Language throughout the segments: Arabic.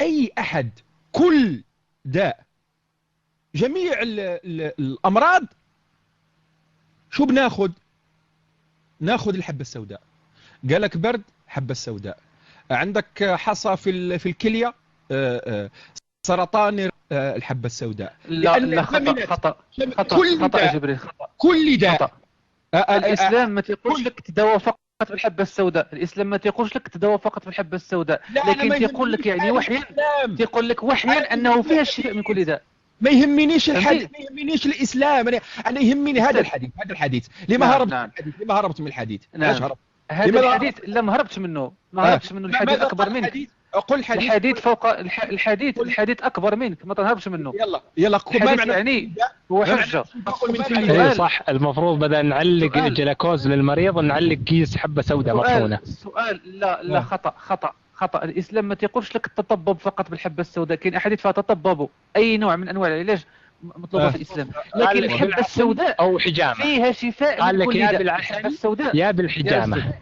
أي أحد، كل داء، جميع الأمراض، شو بناخد؟ ناخد الحبة السوداء. قالك برد، حبة السوداء. عندك حصى في الكلية، سرطان، الحبة السوداء. لا لأن لا، خطأ جملت خطأ خطأ كل خطأ يا داء، جبريل، خطأ كل داء. خطأ. الإسلام ما تيقولش كل لك تداوى فقط في الحبة السوداء، الإسلام ما تيقولش لك تداوى فقط في الحبة السوداء، لا، أنا لكن ما تيقول لك يهمنيش يعني هذا وحيا، الإسلام. تيقول لك أنا وحيا ما أنه يهمنيش فيها الشفاء من كل الحديث، داء. ما يهمنيش الحديث، فهمتي؟ ما يهمنيش الإسلام. أنا يهمني هذا أستاذ، الحديث، هذا الحديث. لما نعم هربت من نعم الحديث؟ لما هربت من الحديث؟ علاش نعم. هربت؟ هذا لماذا هربت؟ الحديث لا، ما هربتش منه، ما هربتش منه، الحديث ماذا أكبر قال منك. الحديث؟ قل الحديث، الحديث قل. فوق الحديث، قل. الحديث أكبر منك، ما تنهربش منه. يلا يلا، ما الحديث معنى يعني كل داء؟ هو ما معنى حجة. شفاء من كل اي داء؟ سؤال صح، المفروض بدل نعلق سؤال جلاكوز للمريض نعلق كيس حبة سوداء مطحونة. لا لا، خطأ خطأ خطأ. الإسلام ما تيقولش لك تطبب فقط بالحبة السوداء، كاين أحاديث فيها تطببوا أي نوع من أنواع العلاج مطلوبة في الإسلام، قال لكن لك الحبة بالعسل السوداء او حجامة، فيها شفاء قال من لك كل يا داء. الحبة بالعسل السوداء يا يا أستاذ، بالحجامة.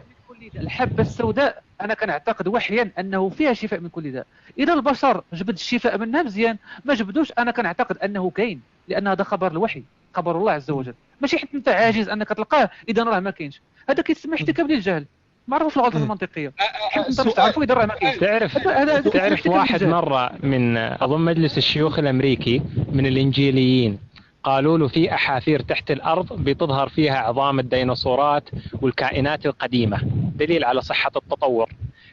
الحبة السوداء أنا كنعتقد وحيا أنه فيها شفاء من كل داء. إذا البشر جبد الشفاء منها مزيان، ما جبدوش أنا كنعتقد أنه كاين، لأن هذا خبر الوحي، خبر الله عز وجل، ماشي حيت أنت عاجز أنك تلقاه إذا راه ما كاينش. هذا كيتسمى احتكاك للجهل، ما عرفوش الغلطة المنطقية، حيت أنت باش سؤال، تعرفوا إذا راه ما كاينش. هذا كيتسمى تعرف احتكاك واحد للجهل. مرة من أظن مجلس الشيوخ الأمريكي من الإنجيليين، قالوا له في أحافير تحت الأرض بتظهر فيها عظام الديناصورات والكائنات القديمة، دليل على صحة التطور.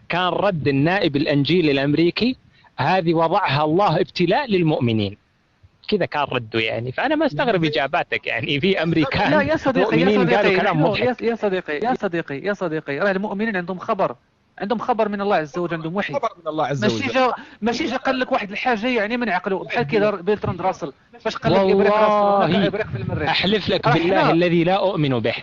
كان رد النائب الإنجيلي الأمريكي: هذه وضعها الله ابتلاء للمؤمنين. كذا كان رده يعني. فأنا ما استغرب إجاباتك، يعني في لا أمريكان يا صديقي، مؤمنين قالوا كلام نحن مضحك. يا صديقي، راه المؤمنين عندهم خبر، عندهم خبر من الله عز وجل، عندهم وحي. خبر من الله عز ماشي وجل. ماشي جا قال لك واحد الحاجه يعني من عقله، بحال كي دار بيرتراند راسل فاش قال لك ابريق راسل، هناك والله ابريق في المريخ. أحلف لك راه بالله حنا الذي لا أؤمن به،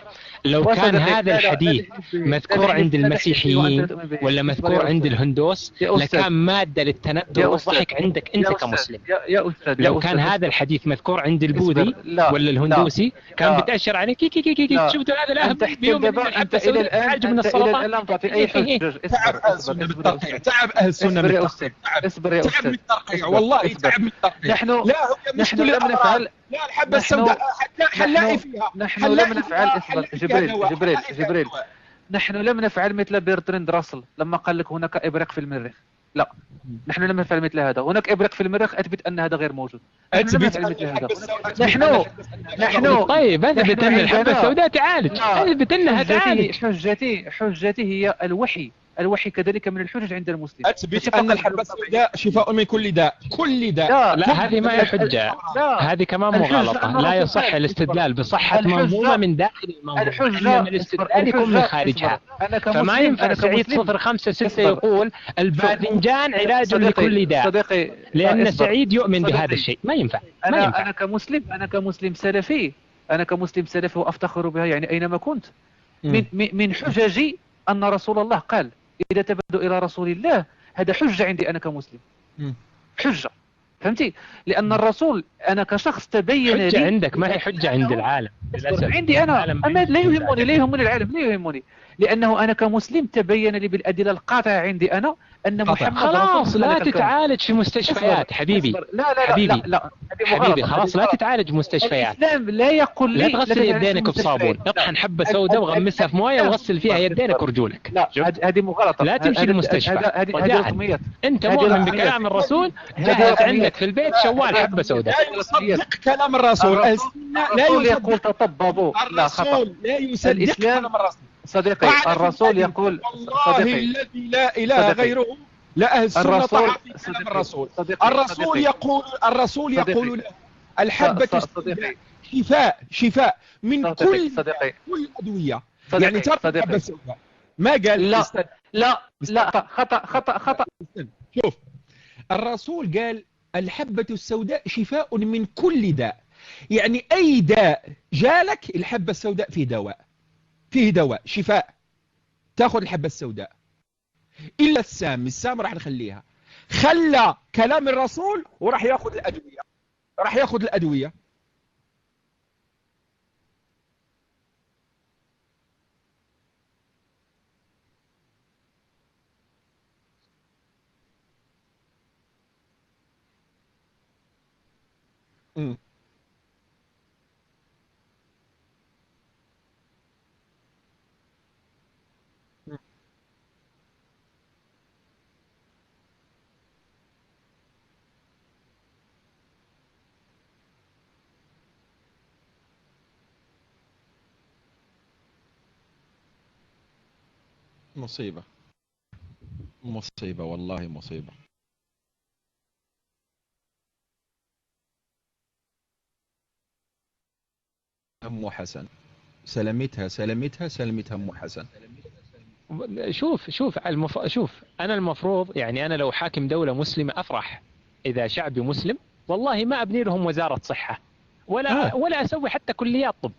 لو كان وصديقي، هذا لا الحديث تحلف به، مذكور عند لا تحلف به وانت لا المسيحيين تؤمن به. ولا اصبر مذكور يا عند استاذ، الهندوس يا استاذ، لكان مادة للتندر يا استاذ، والضحك عندك أنت يا استاذ، كمسلم. يا استاذ، لو يا كان استاذ، هذا اصبر الحديث مذكور عند اصبر. البوذي لا ولا لا الهندوسي كان لا بتأشر عليك كي كي كي كي كي. لا. شفتوا هذا انت الأهبل حتى بيؤمن إن دابا، الحبة السوداء تعالج من السرطان. لم تعطي اي حجه. تعب اصبر أهل اصبر السنة اصبر يا بالترقيع، استاذ، تعب أهل السنة اصبر يا بالترقيع، استاذ، تعب، اصبر يا تعب من استاذ، الترقيع، اصبر والله اصبر. تعب من الترقيع. نحن لا، هو نحن مشكلة لم الأمراض، نفعل لا الحبة نحن السوداء حنلاقي نحن فيها، نحن لم نفعل. اصبر حنلاقي فيها جبريل، دواء، حنلاقي فيها جبريل، دواء. نحن لم نفعل مثل بيرتراند راسل لما قال لك هناك ابريق في المريخ. لا، نحن لم نفعل مثل هذا. هناك ابريق في المريخ اثبت ان هذا غير موجود. نحن لم أثبت نفعل أن مثل هذا. الحبة السوداء، أثبت نحن أن الحبة السوداء غير نحن موجودة. طيب اثبت ان الحبة عندنا السوداء تعالج، اثبت انها تعالج. حجتي هي الوحي. الوحي كذلك من الحجج عند المسلم. ماشي أثبت فقط أن الحبة السوداء شفاء من كل داء، كل داء. لا لا هذه ما هي حجة، لا، هذه كمان الحجة أن مغالطة. لا الرسول يصح قال. الاستدلال بصحة منظومة الحجة من داخل المنظومة، الحجة إنما الاستدلال يكون من خارجها. فما ينفع سعيد 056 يقول الباذنجان علاج لكل داء، صديقي لأن سعيد يؤمن صديقي. بهذا الشيء. ما ينفع، ما ينفع. أنا كمسلم سلفي، أنا كمسلم سلفي وأفتخر بها يعني أينما كنت. من حججي أن رسول الله قال إذا تبدوا إلى رسول الله، هذا حجة عندي أنا كمسلم، حجة. فهمتي؟ لأن الرسول أنا كشخص تبين لي. حجة عندك ما هي حجة عند العالم للأسف. عندي أنا، أما لا يهمني العالم، لا يهمني، لأنه أنا كمسلم تبين لي بالأدلة القاطعة عندي أنا أن محمد خلاص رسول لا ملك الكون. تتعالج في مستشفيات حبيبي. حبيبي حبيبي خلاص لا تتعالج مستشفيات. الإسلام لا يقول لي لا تغسل يدينك بصابون، اطحن حبة سوداء وغمسها في مويه وغسل فيها يدينك ورجولك. لا هذه مغالطة. لا تمشي المستشفى. هذه رقميات. انت مؤمن بكلام الرسول، جهز عندك في البيت شوال حبة سوداء. لا يصدق كلام الرسول، لا يقول تطببوا. لا خطأ. الرسول لا يصدق كلام الرسول. صديقي الرسول يقول والله الذي لا إله غيره، لا أهل السنة طاعة في كلام الرسول. الرسول يقول له الحبة السوداء شفاء من كل أدوية، يعني ترك الحبة السوداء. ما قال لا خطأ. شوف، الرسول قال الحبة السوداء شفاء من كل داء، يعني أي داء جالك الحبة السوداء فيه دواء شفاء، تاخذ الحبة السوداء. إلا السام راح نخليها، خلى كلام الرسول وراح ياخذ الأدوية. مم. مصيبة، مصيبة والله مصيبة. أم حسن، سلامتها سلامتها سلامتها أم حسن. شوف انا المفروض يعني انا لو حاكم دولة مسلمة افرح اذا شعبي مسلم. والله ما ابني لهم وزارة صحة آه. ولا اسوي حتى كليات طب.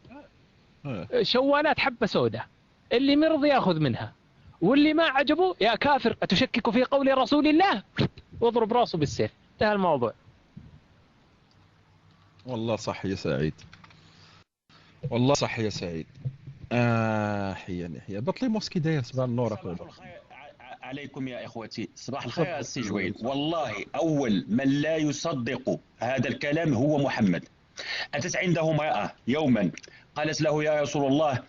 آه. شوالات حبة سوداء، اللي مرضي ياخذ منها، واللي ما عجبه يا كافر اتشكك في قول رسول الله واضرب راسه بالسيف، انتهى الموضوع. والله صح يا سعيد، والله صح يا سعيد. حيا بطلي موسكي داير صباح النور أخوي. صباح الخير عليكم يا إخوتي، صباح الخير يا تفضل سي تفضل جويل. تفضل. والله أول من لا يصدق هذا الكلام هو محمد. أتت عنده امرأة يوما قالت له: يا رسول الله،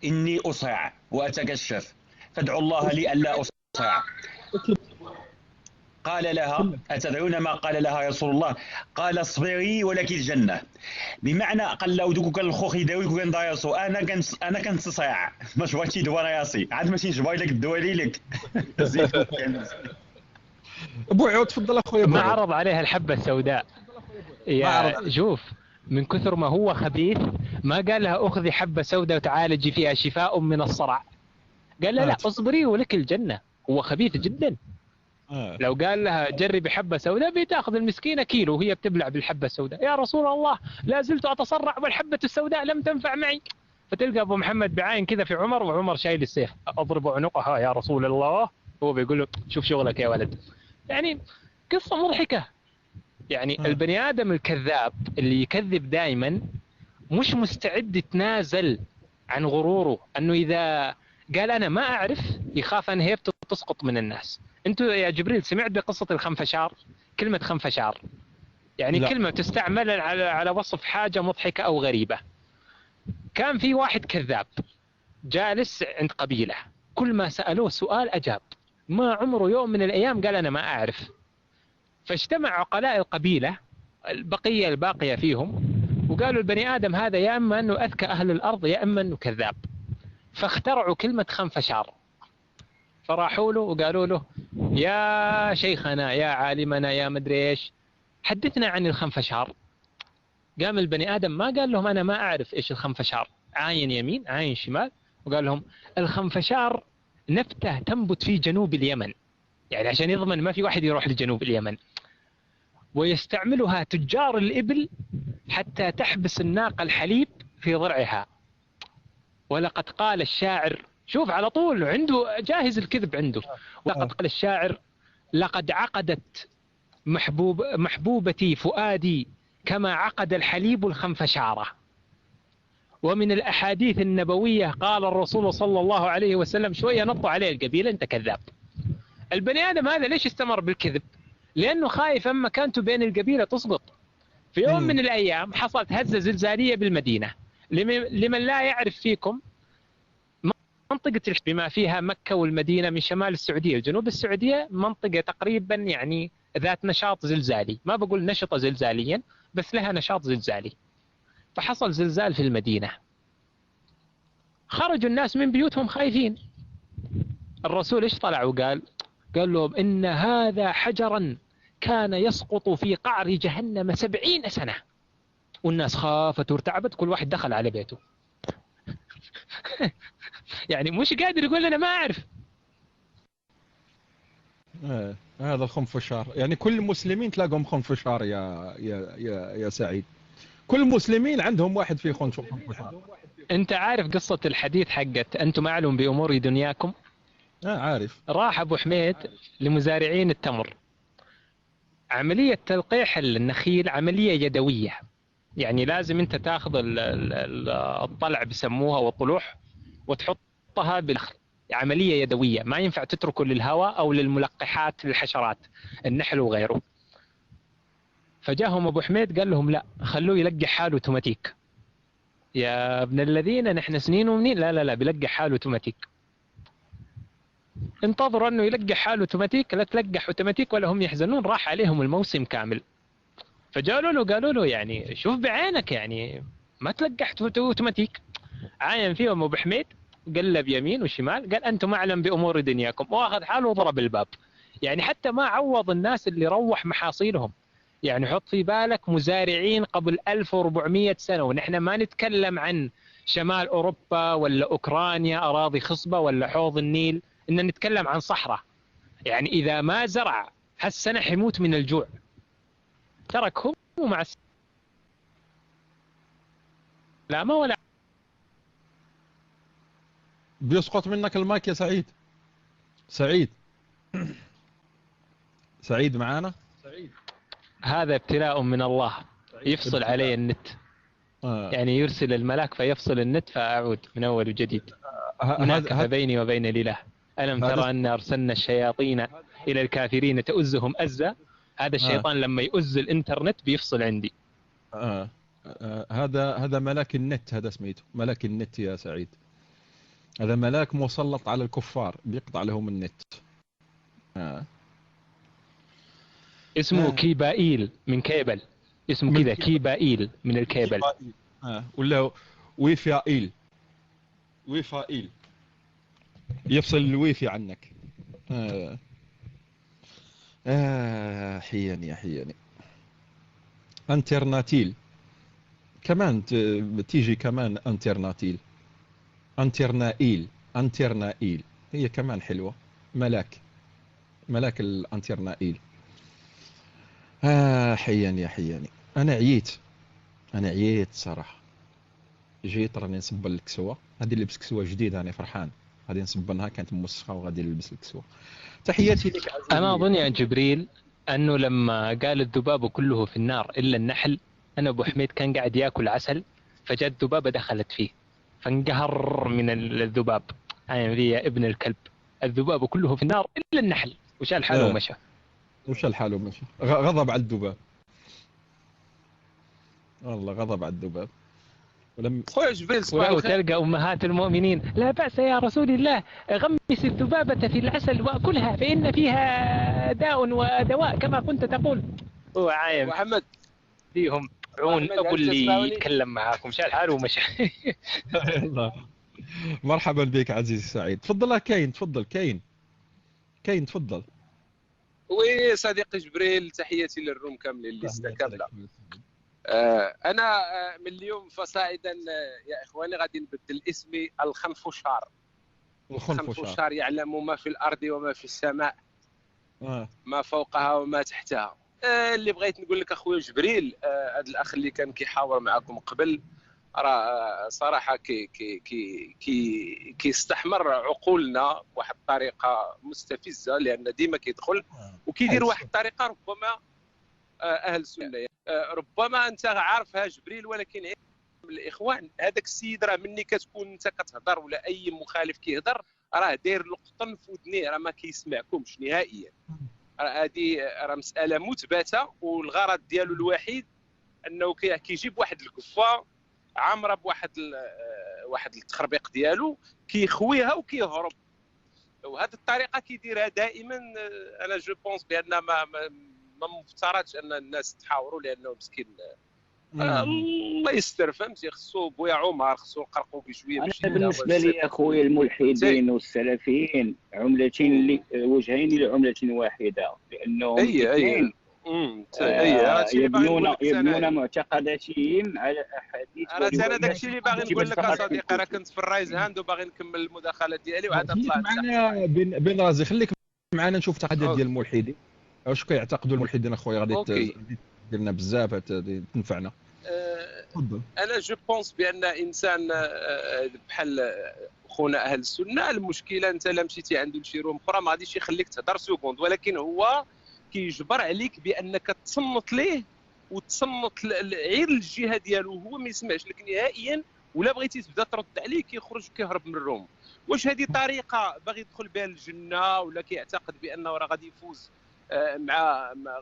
إني أصرع وأتكشف، فادعوا الله لي ألا أصرع. قال لها: أتدرون ما قال لها رسول الله؟ قال: اصبري ولك الجنة. بمعنى قال له: دوك كان الخوخ يداويك كان دايرسو، أنا كنتصرع باش بغيتي دوا راسي، عاد ماشي نجبر لك الدوالي لك. زيدو كان أبو عود تفضل أخوي أبو ما عود. عرض عليها الحبة السوداء. ما عرض يا شوف، من كثر ما هو خبيث ما قال لها اخذي حبة سوداء وتعالجي فيها شفاء من الصرع. قال لها لا اصبري ولك الجنة. هو خبيث جدا. لو قال لها جربي حبة سوداء بتاخذ المسكينة كيلو وهي بتبلع بالحبة السوداء. يا رسول الله لا زلت أتصرع والحبة السوداء لم تنفع معي. فتلقى أبو محمد بعاين كذا في عمر، وعمر شايل السيف أضرب عنقها يا رسول الله. هو بيقول له شوف شغلك يا ولد. يعني قصة مضحكة. يعني البني آدم الكذاب اللي يكذب دائما مش مستعد يتنازل عن غروره، أنه إذا قال أنا ما أعرف يخاف أن هيبته تسقط من الناس. أنتوا يا جبريل سمعت بقصة الخنفشار؟ كلمة خنفشار يعني لا. كلمة تستعمل على وصف حاجة مضحكة أو غريبة. كان في واحد كذاب جالس عند قبيلة، كل ما سألوه سؤال أجاب، ما عمره يوم من الأيام قال أنا ما أعرف. فاجتمع عقلاء القبيلة البقية الباقية فيهم وقالوا البني آدم هذا يا أما أنه أذكى أهل الأرض يا أما أنه كذاب. فاخترعوا كلمة خنفشار. فراحوا له وقالوا له يا شيخنا يا عالمنا يا مدري ايش، حدثنا عن الخنفشار. قام البني آدم ما قال لهم أنا ما أعرف إيش الخنفشار، عاين يمين عاين شمال وقال لهم الخنفشار نبتة تنبت في جنوب اليمن، يعني عشان يضمن ما في واحد يروح لجنوب اليمن، ويستعملها تجار الإبل حتى تحبس الناقة الحليب في ضرعها. ولقد قال الشاعر، شوف على طول عنده جاهز الكذب عنده، ولقد قال الشاعر لقد عقدت محبوبتي فؤادي كما عقد الحليب الخنفشارة. ومن الأحاديث النبوية قال الرسول صلى الله عليه وسلم، شوية نطوا عليه القبيلة أنت كذاب. البني آدم هذا ليش استمر بالكذب؟ لأنه خايف أما كانت بين القبيلة تسقط. في يوم من الأيام حصلت هزة زلزالية بالمدينة. لمن لا يعرف فيكم، منطقة بما فيها مكة والمدينة من شمال السعودية وجنوب السعودية منطقة تقريبا يعني ذات نشاط زلزالي، ما بقول نشطة زلزاليا بس لها نشاط زلزالي. فحصل زلزال في المدينة، خرجوا الناس من بيوتهم خايفين. الرسول ايش طلع وقال؟ قال لهم إن هذا حجرا كان يسقط في قعر جهنم 70 سنة. والناس خافت وارتعبت، كل واحد دخل على بيته. يعني مش قادر يقول أنا ما أعرف. هذا الخنفشار، يعني كل المسلمين تلاقهم خنفشار يا سعيد. كل المسلمين عندهم واحد فيه خنفشار. أنت عارف قصة الحديث حقت أنتم معلوم بأمور دنياكم؟ عارف. راح أبو حميد لمزارعين التمر. عملية تلقيح النخيل عملية يدوية، يعني لازم أنت تأخذ الطلع بسموها والطلوح وتحطها بالنخل، عملية يدوية ما ينفع تتركه للهواء أو للملقحات للحشرات النحل وغيره. فجاهم ابو حميد قال لهم لا خلوه يلقح حاله اوتوماتيك. يا ابن الذين نحن سنين ومنين، لا لا لا بيلقح حاله اوتوماتيك. انتظروا انه يلقح حاله اوتوماتيك، لا تلقح اوتوماتيك ولا هم يحزنون، راح عليهم الموسم كامل. قالوا له يعني شوف بعينك يعني ما تلقحت اوتوماتيك. عاين فيهم ابو حميد، قلب يمين وشمال، قال انتم اعلم بامور دنياكم، واخذ حاله وضرب الباب. يعني حتى ما عوض الناس اللي روح محاصيلهم. يعني حط في بالك مزارعين قبل 1400 سنة، ونحن ما نتكلم عن شمال أوروبا ولا أوكرانيا أراضي خصبة ولا حوض النيل، إن نتكلم عن صحراء. يعني إذا ما زرع هالسنة حيموت من الجوع، تركهم ومع السلامة. ولا بيسقط منك المايك يا سعيد. سعيد معانا؟ هذا ابتلاء من الله، يفصل علي النت. يعني يرسل الملاك فيفصل النت فأعود من أول وجديد. مناكفة بيني وبين الإله. ألم ترى أن أرسلنا الشياطين إلى الكافرين تؤزهم أزة. هذا الشيطان لما يؤز الإنترنت بيفصل عندي. هذا ملاك النت، هذا سميته ملاك النت يا سعيد. هذا ملاك مسلط على الكفار بيقطع لهم النت. اسمه كيبائيل من كيبل، اسمه كذا كيبائيل من الكيبل. ولا ويفائيل يفصل الويفي عنك. حياني انترناتيل كمان تيجي كمان انترنائيل هي كمان حلوة. ملاك الانترنائيل. حياني انا عييت صراحة. جيت راني نصب الكسوة، هذه لبس كسوة جديد، انا فرحان. غادي نصبنها، كانت موسخة وغادي نلبس الكسوة. تحياتي لك عزيزي. انا اظن يا جبريل انه لما قال الذباب كله في النار الا النحل، انا ابو حميد كان قاعد ياكل عسل فجاء الذبابة دخلت فيه فانقهر من الذباب. يعني يا ابن الكلب، الذباب كله في النار الا النحل، وشال حاله ومشى. غضب على الذباب، والله غضب على الذباب. خويا جبريل ولو تلقى أمهات المؤمنين لا بأس يا رسول الله، غمس الذبابة في العسل وأكلها فإن فيها داء ودواء كما كنت تقول. هو عايم محمد فيهم عون أبو اللي يتكلم معاكم، شال حاله ومشى. مرحبا بك عزيزي سعيد. تفضل كاين، تفضل. وي صديقي جبريل، تحياتي للروم كاملين اللي استكمل. أنا من اليوم فصاعدا يا إخواني غادي نبدل اسمي الخنفشار. الخنفشار يعلم ما في الأرض وما في السماء، ما فوقها وما تحتها. اللي بغيت نقول لك أخويا جبريل، هذا الأخ اللي كان كيحاور معكم قبل راه صراحة كي استحمر عقولنا بواحد الطريقة مستفزة، لأن ديما كيدخل وكيدير واحد الطريقة ربما أهل السنة. ربما انت عارفها جبريل، ولكن الاخوان هذاك السيد راه مني كتكون انت كتهضر ولا اي مخالف كيهضر راه داير القطن في ودنيه، راه ما كيسمعكمش نهائيا. هذه راه مساله مثبته، والغرض ديالو الوحيد انه كيجيب واحد الكفه عامره بواحد واحد التخربيق ديالو كيخويها وكيهرب، وهذه الطريقه كيديرها دائما. انا جو بونس بان ما مفترضش ان الناس تحاوروا، لانه مسكين الله يستر، فهمتي؟ خصو بويا عمر خصو نقرقوا بشويه. انا بالنسبه لي اخويا الملحدين والسلفيين عملتين اللي وجهين لعمله واحده، لانهم الاثنين يبنون معتقداتهم على احاديث. انا داكشي اللي باغي نقول لك اصديقي، راه كنت في الرايز هاند وباغي نكمل المداخله ديالي وعاد طلعت معنا بن رازي. خليك معنا نشوف التحديات ديال الملحدين، واش كيعتقدوا الملحدين اخويا. غادي ديرنا بزاف تنفعنا. تفضل. انا جو بونس بان انسان بحال خونا اهل السنه، المشكله انت لا مشيتي عنده لشي روم اخرى ما غاديش يخليك تهضر سكوند، ولكن هو كيجبر عليك بانك تصنت ليه وتصنت غير الجهه ديالو، هو ما يسمعش لك نهائيا، ولا بغيتي تبدا ترد عليه كيخرج كيهرب من الروم. واش هذه طريقه باغي يدخل بها الجنه، ولا كيعتقد بانه راه غادي يفوز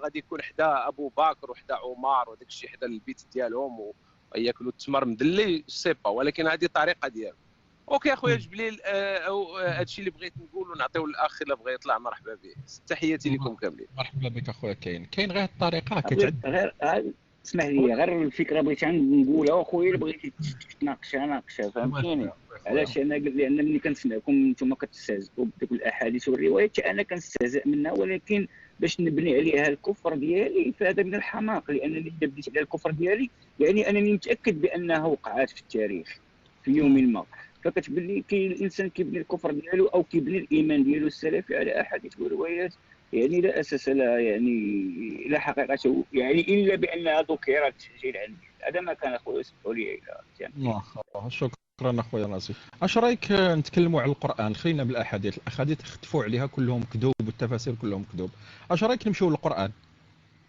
غادي يكون حدا ابو بكر وحدا عمر وداك الشيء حدا البيت ديالهم وياكلوا التمر مدلي سيبا، ولكن هذه طريقه ديالهم. اوكي اخويا جبليل، هادشي اللي بغيت نقول ونعطيو للاخ الا بغى يطلع مرحبا به. تحياتي لكم كاملين. مرحبا بك اخويا. كاين غير الطريقه كتعد. غير اسمح لي، غير الفكره بغيت نقولها اخويا، بغيتي تناقشها فهمتيني. علاش انا لان ملي كنسمعكم نتوما كتستهزئوا بدوك الاحاديث والروايات انا كنستهزئ منها، ولكن باش نبني عليها الكفر ديالي فهذا من الحماق، لانني اذا بديت على الكفر ديالي يعني انني متاكد بانها وقعات في التاريخ في يوم ما، فكتبان لي الانسان كيبني الكفر ديالو او كيبني الايمان ديالو السلفي على احاديث وروايات يعني لا اساس لها، يعني لا حقيقه يعني الا بانها ذكرت تسجيل عندي. هذا ما كان اخويا اسمحوا لي الى شكرا اخويا ناصر. اش رايك نتكلموا على القران؟ خلينا بالاحاديث، الاحاديث اختفوا عليها كلهم كذوب والتفاسير كلهم كذوب. اش رايك نمشيو للقران؟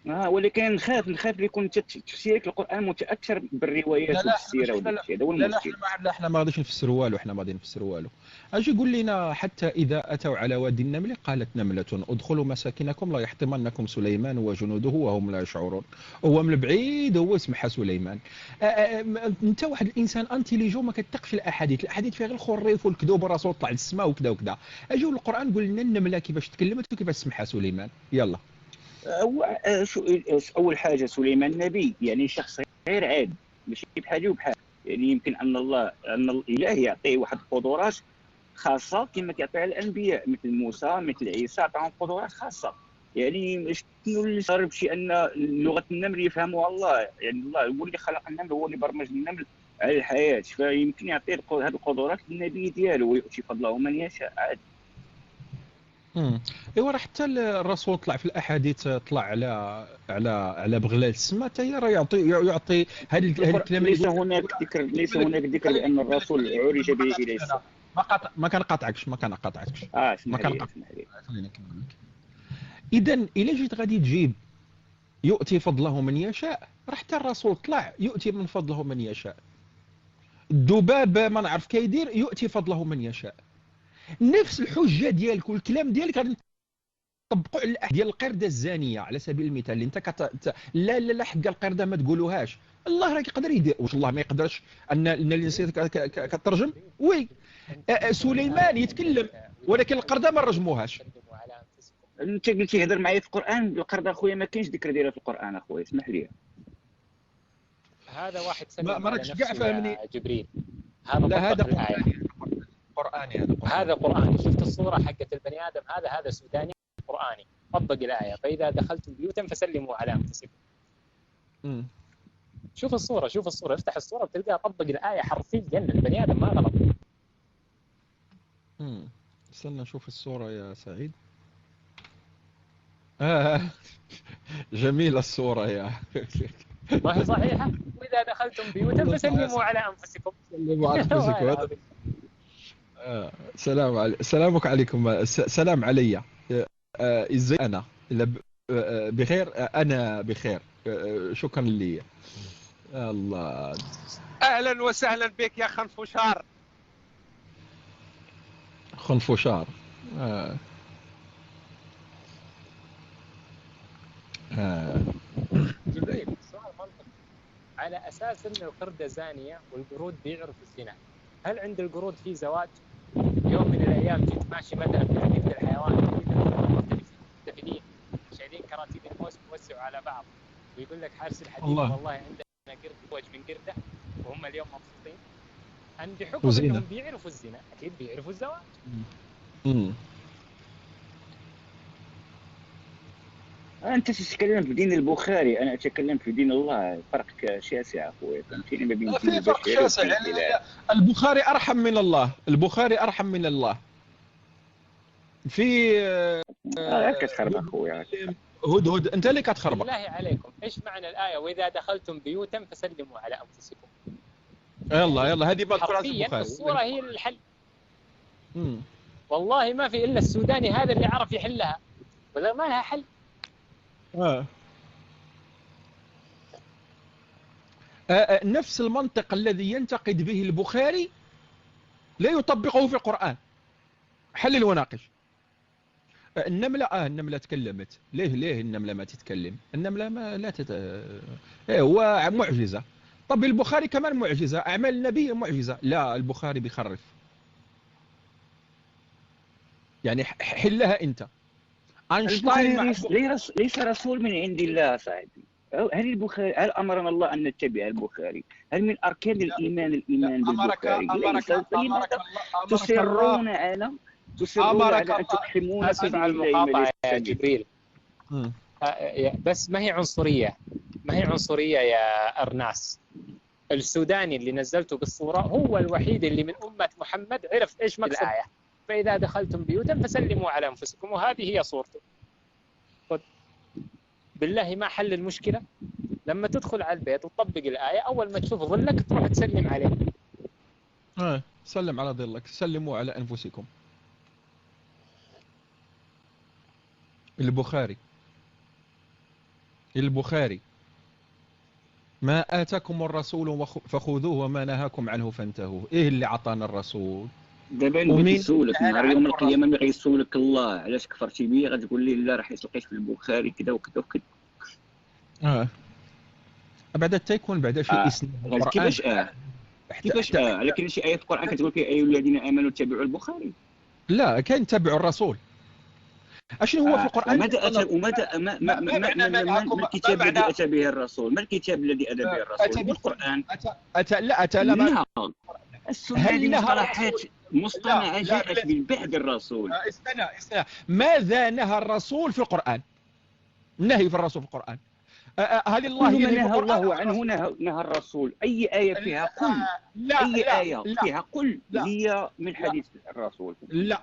ولكن نخاف يكون تفسيرك للقران متاثر بالروايات والسيره وداك هذا هو المشكل. لا احنا ما غاديش نفسروا والو، احنا ما غادي نفسروا والو. اجي يقول لنا حتى اذا اتوا على وادي النمل قالت نمله ادخلوا مساكنكم لا يحطمنكم سليمان وجنوده وهم لا يشعرون. هو من بعيد هو اسمها سليمان. انت واحد الانسان انتيليجون ما كتثقش الاحاديث فيها غير الخريف والكذوب، الرسول طلع للسماء وكذا وكذا. اجيو للقران قول لنا النمله كيفاش تكلمت وكيفاش سمحها سليمان. يلا. اول حاجه سليمان نبي، يعني شخص غير عادي ماشي بحالي وبحال، يعني يمكن ان الاله يعطيه واحد القدرات خاصه كما كيعطيها الانبياء مثل موسى مثل عيسى، عطاهم قدرات خاصه. يعني شنو اللي صار بشي ان لغه النمل يفهمها الله، يعني الله هو اللي خلق النمل، هو اللي برمج النمل على الحياه، فيمكن يعطي هذه القدرات للنبي ديالو ويؤتي فضله من يشاء عادي. ايوا راه حتى الرسول طلع في الاحاديث طلع على بغلال السماء حتى هي راه يعطي هذا الكلام. ليس هناك ذكر بان الرسول عرج به الى السماء. ما كنقاطعكش اسمح لي. خليني نكمل لك. اذا الا جيت غادي تجيب يؤتي فضله من يشاء، راه حتى الرسول طلع يؤتي من فضله من يشاء. الذباب ما نعرف كيدير يؤتي فضله من يشاء. نفس الحجه ديالك والكلام ديالك غادي نطبقوا على ديال القرده الزانيه على سبيل المثال اللي انت لا حق القرده ما تقولوهاش. الله راه يقدر يدير، واش الله ما يقدرش ان الانسان كترجم؟ وي سليمان يتكلم ولكن القرده ما رجموهاش. انت قلتي هضر معايا في القران، القرده اخويا ما كاينش ذكر ديالها في القران اخويا، اسمح لي. هذا واحد سلم ما راكش كاع فاهمني جبريل. هذا هذا قرآني. شفت الصورة حقت البني آدم هذا سوداني قرآني. طبق الآية فإذا دخلتم بيوتا فسلموا على أنفسكم. شوف الصورة افتح الصورة بتلقاها طبق الآية حرفيا. البني آدم ما غلط. استنى نشوف الصورة يا سعيد. جميلة الصورة يا ما هي صحيحة. وإذا دخلتم بيوتا فسلموا على أنفسكم. سلموا على أنفسكم. سلامك عليكم. سلام علي. ازاي انا بخير؟ انا بخير شكرا لي. الله اهلا وسهلا بك يا خنفشار. جميل. سؤال منطقي على اساس ان القردة زانية والقرود بيعرفوا الزنا، هل عند القرود في زواج؟ يوم من الايام جيت ماشي مثلا في حديقه الحيوان مختلفين شايلين كراتين الموس موسعوا على بعض، ويقول لك حارس الحديقه والله عندنا قرد زوج من قرده وهم اليوم مبسوطين. عندي حكم انهم بيعرفوا الزنا، اكيد بيعرفوا الزواج. انت تتكلم في دين البخاري، انا اتكلم في دين الله. فرق شاسع اخويا، فهمتيني؟ ما بين في فرق شاسع. البخاري ارحم من الله. في كتخرب اخويا. هدهد انت اللي كتخرب. بالله عليكم ايش معنى الايه واذا دخلتم بيوتا فسلموا على انفسكم؟ يلا هذه مذكوره في البخاري. الصوره هي الحل. والله ما في الا السوداني هذا اللي عرف يحلها، ولا ما لها حل. نفس المنطق الذي ينتقد به البخاري لا يطبقه في القرآن. حلل وناقش. النملة النملة تكلمت. ليه النملة ما تتكلم؟ النملة ما لا هو معجزة. طب البخاري كمان معجزة، أعمال النبي معجزة. لا، البخاري بيخرف. يعني حلها أنت. أينشتاين البخاري ليس رسول من عند الله صاحبي. هل البخاري، هل امرنا الله ان نتبع البخاري؟ هل من اركان الايمان بالبخاري؟ ليس. فلماذا تصرون على ان تقحمون في اسف على دين الله المقاطعه يا جبريل. بس ما هي عنصريه، ما هي عنصريه يا ارناس. السوداني اللي نزلته بالصوره هو الوحيد اللي من امه محمد عرف ايش مقصد الايه. فاذا دخلتم بيوتا فسلموا على انفسكم، وهذه هي صورته. بالله ما حل المشكلة؟ لما تدخل على البيت وتطبق الآية، أول ما تشوف ظلك تروح تسلم عليه. سلم على ظلك، سلموا على أنفسكم. البخاري ما آتاكم الرسول فخذوه وما نهاكم عنه فانتهوا. إيه اللي عطانا الرسول؟ دابا بغيت نسولك، نهار يوم القيامة ملي غيسولك الله علاش كفرتي بي، غتقول لي لا راه لقيت في البخاري كذا وكذا وكذا. بعد تيكون بعد في اسم القرآن. كيفاش على كاين شي آية في القرآن كتقول يا أيها الذين آمنوا اتبعوا البخاري؟ لا، كاين تبعوا الرسول. اشنو هو في القرآن؟ ما الكتاب الذي أتى به الرسول؟ ما الكتاب الذي أتى به الرسول؟ القرآن. لا السنة هذه مصطلحات جاءت من بعد الرسول. استنى. ماذا نهى الرسول في القرآن؟ النهي في الرسول في القرآن. هل الله ينهى نهى الله عنه نهى الرسول؟ أي آية فيها قل؟ أي آية فيها قل هي من حديث الرسول؟ لا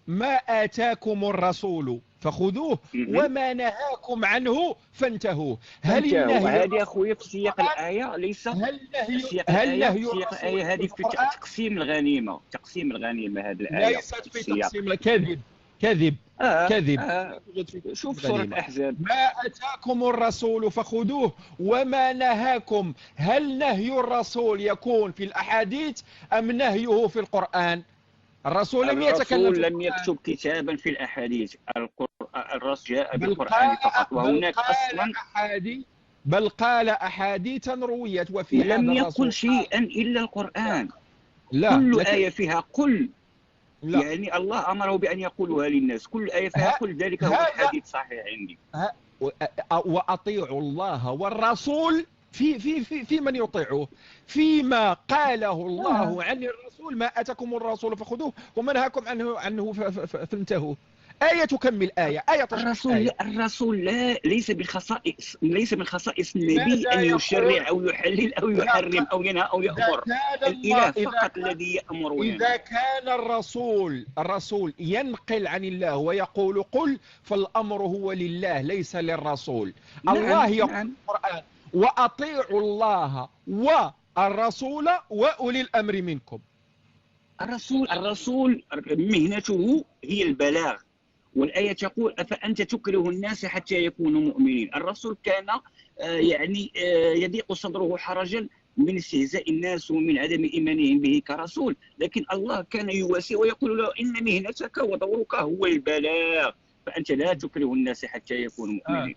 ما آتاكم الرسول فخذوه وما نهاكم عنه فانتهوا. هل النهي هذه أخويا في سياق الآية ليس؟ سياق الآية هذه في تقسيم الغنيمة. هذه الآية ليست في تقسيم. كذب. شوف سورة الأحزاب. ما أتاكم الرسول فخذوه وما نهاكم. هل نهي الرسول يكون في الأحاديث أم نهيه في القرآن؟ الرسول لم يتكلم، لم يكتب كتابا في الأحاديث. الرسول جاء بالقرآن فقط، وهناك أصلا بل قال أحاديثا رويت وفي لم يقل شيئا إلا القرآن. لا. كل آية فيها قل. لا. يعني الله أمره بأن يقولها للناس. كل آية فيها قل، ذلك هو الحديث صحيح عندي. وأطيعوا الله والرسول في من يطيعه، فيما قاله الله عن الرسول. ما أتاكم الرسول فخذوه وما نهاكم عنه فانتهوا. آية تكمل آية الرسول ليس من خصائص النبي أن يشرع أو يحلل أو يحرم أو ينهى أو يأمر. الإله فقط الذي يأمر. إذا كان الرسول ينقل عن الله ويقول قل، فالأمر هو لله ليس للرسول. الله يقول في القرآن وأطيعوا الله والرسول وأولي الأمر منكم. الرسول مهنته هي البلاغ، والآية تقول أفأنت تكره الناس حتى يكونوا مؤمنين. الرسول كان يضيق صدره حرجا من استهزاء الناس ومن عدم إيمانهم به كرسول، لكن الله كان يواسي ويقول له إن مهنتك ودورك هو البلاغ، فأنت لا تكره الناس حتى يكونوا مؤمنين.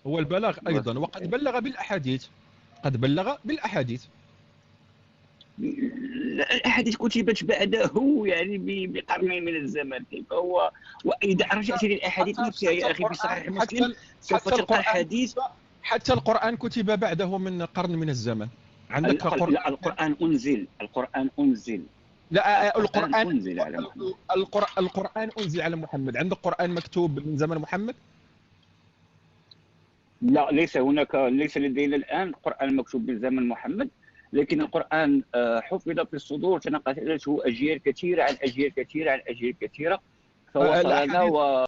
هو البلاغ أيضا، وقد بلغ بالأحاديث. الأحاديث كتبت بعده بقرنين من الزمن. فهو وإذا رجعت للأحاديث نفسها يا أخي في صحيح مسلم سوف تلقى الحديث. حتى القرآن كتب بعده من قرن من الزمن. عندك لا، القرآن أنزل. لا، القرآن أنزل على محمد. القرآن أنزل على محمد. عندك قرآن مكتوب من زمن محمد؟ لا، ليس لدينا الآن قرآن مكتوب من زمن محمد، لكن القرآن حفظ في الصدور، تنقلته أجيال كثيرة عن أجيال كثيرة عن أجيال كثيرة، فوصلنا.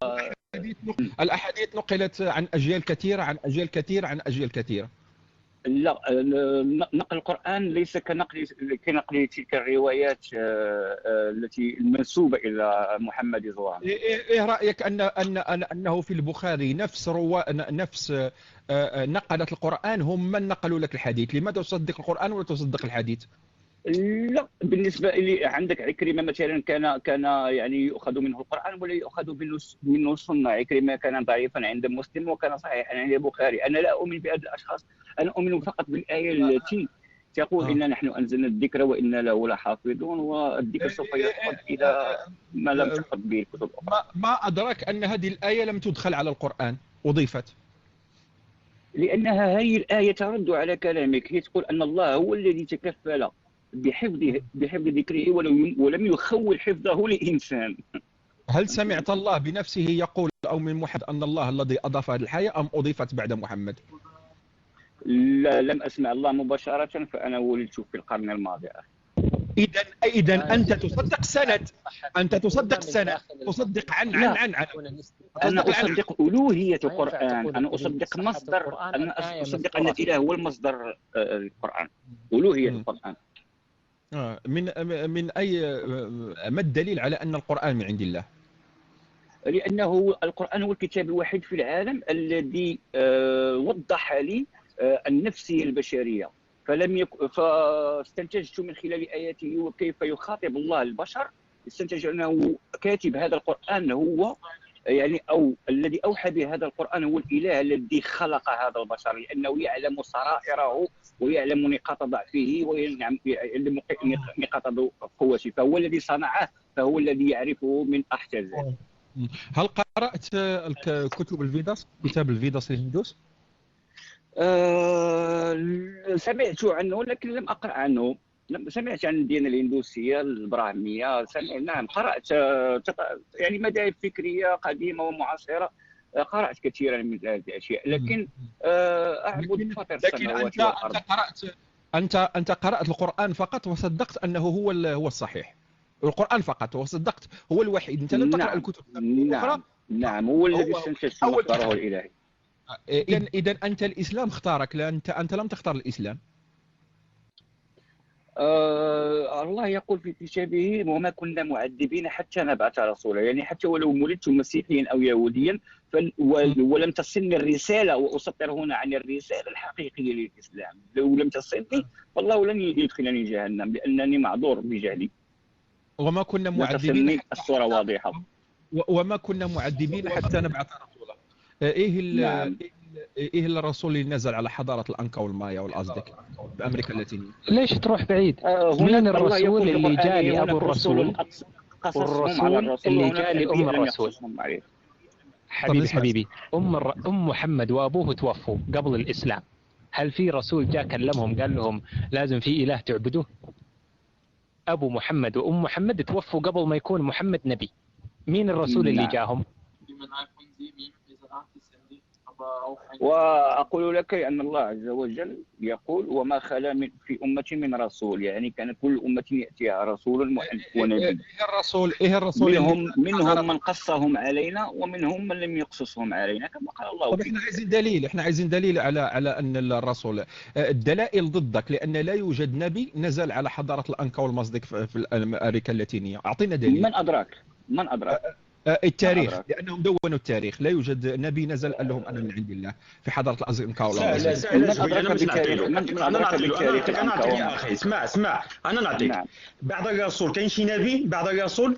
الأحاديث نقلت عن أجيال كثيرة عن أجيال كثيرة عن أجيال كثيرة. لا، نقل القرآن ليس كنقل تلك الروايات التي المنسوبة إلى محمد صلى الله عليه وسلم. إيه رأيك أنه في البخاري نفس نقلت القرآن هم من نقلوا لك الحديث؟ لماذا تصدق القرآن ولا تصدق الحديث؟ لا، بالنسبه لي عندك عكرمه مثلا كان يعني يؤخذ منه القران ولا يؤخذ منه السنه. عكرمه كان ضعيفا عند مسلم وكان صحيحا عند البخاري. انا لا اؤمن بهذه الاشخاص، انا اؤمن فقط بالايه التي تقول إنا نحن أنزلنا الذكر وإنا له لحافظون، والذكر سوف يحفظ إذا ما لم تحفظ به الكتب الأخرى. ما أدراك أن هذه الآية لم تدخل على القرآن، أضيفت؟ لأنها هذه الآية ترد على كلامك، هي تقول أن الله هو الذي تكفل بحفظ ذكره ولم يخول حفظه لإنسان. هل سمعت الله بنفسه يقول أو من محمد أن الله الذي أضاف هذه الحياة أم أضيفت بعد محمد؟ لا، لم أسمع الله مباشرة، فأنا ولدت في القرن الماضي. إذا أنت تصدق سند، أنت تصدق سند، تصدق عن أنا أصدق ألوهية القرآن، أنا أصدق مصدر، أنا أصدق أن الإله هو المصدر القرآن، ألوهية القرآن. من أي ما الدليل على أن القرآن من عند الله؟ لأنه القرآن هو الكتاب الوحيد في العالم الذي وضح لي النفسية البشرية، فاستنتجت من خلال آياته وكيف يخاطب الله البشر، استنتج أنه كاتب هذا القرآن هو يعني أو الذي أوحى بهذا القرآن هو الإله الذي خلق هذا البشر، لأنه يعلم سرائره ويعلم نقاط ضعفه ويعلم نقاط قوته، فهو الذي صنعه، فهو الذي يعرفه من أحجازه. هل قرأت كتب الفيداس، كتاب الفيداس للهندوس؟ سمعت عنه لكن لم أقرأ عنه. سمعت عن الديانة الهندوسية البراهمية، نعم قرأت يعني مذاهب فكرية قديمة ومعاصرة، قرأت كثيرا من هذه الأشياء، لكن أعبد فاطر السماوات والأرض. أنت قرأت القرآن فقط وصدقت أنه هو الصحيح، القرآن فقط وصدقت هو الوحيد، أنت لم تقرأ الكتب الأخرى؟ نعم، هو الذي استنتجت مصدره الإلهي. إذا أنت الإسلام اختارك، أنت لم تختار الإسلام. الله يقول في كتابه وما كنا معذبين حتى نبعث رسولا، يعني حتى ولو ولدت مسيحيا أو يهوديا ولم تصلني الرسالة، وأسطر هنا عن الرسالة الحقيقية للإسلام، لو لم تصلني فالله لن يدخلني جهنم لأنني معذور بجهلي. وما كنا معذبين، الصورة واضحة. وما كنا معذبين حتى نبعث رسولا. إيه الرسول اللي نزل على حضارة الأنكا والمايا والأزتك بأمريكا اللاتينية؟ ليش تروح بعيد؟ مين الرسول اللي جاء لأبو الرسول والرسول اللي جاء لأم الرسول؟ حبيبي أم محمد وأبوه توفوا قبل الإسلام، هل في رسول جاء كلمهم قال لهم لازم في إله تعبدوه؟ أبو محمد وأم محمد توفوا قبل ما يكون محمد نبي. مين الرسول اللي جاهم؟ وأقول لك أن الله عز وجل يقول وما خلا في أمة من رسول، يعني كان كل أمة يأتيها رسول ونبي. إيه الرسول منهم من قصهم علينا ومنهم من لم يقصصهم علينا كما قال الله. طب احنا عايزين دليل على أن الرسول، الدلائل ضدك، لأن لا يوجد نبي نزل على حضارة الأنكا والمازدك في أمريكا اللاتينية. أعطينا دليل. من أدراك؟ التاريخ، لأنهم دونوا التاريخ، لا يوجد نبي نزل قال لهم أنا من عند الله في حضارة الأنكا والمازدك. أنا نعطيك يا أخي، اسمع أنا نعطيك. بعد الرسول كاين شي نبي بعد الرسول؟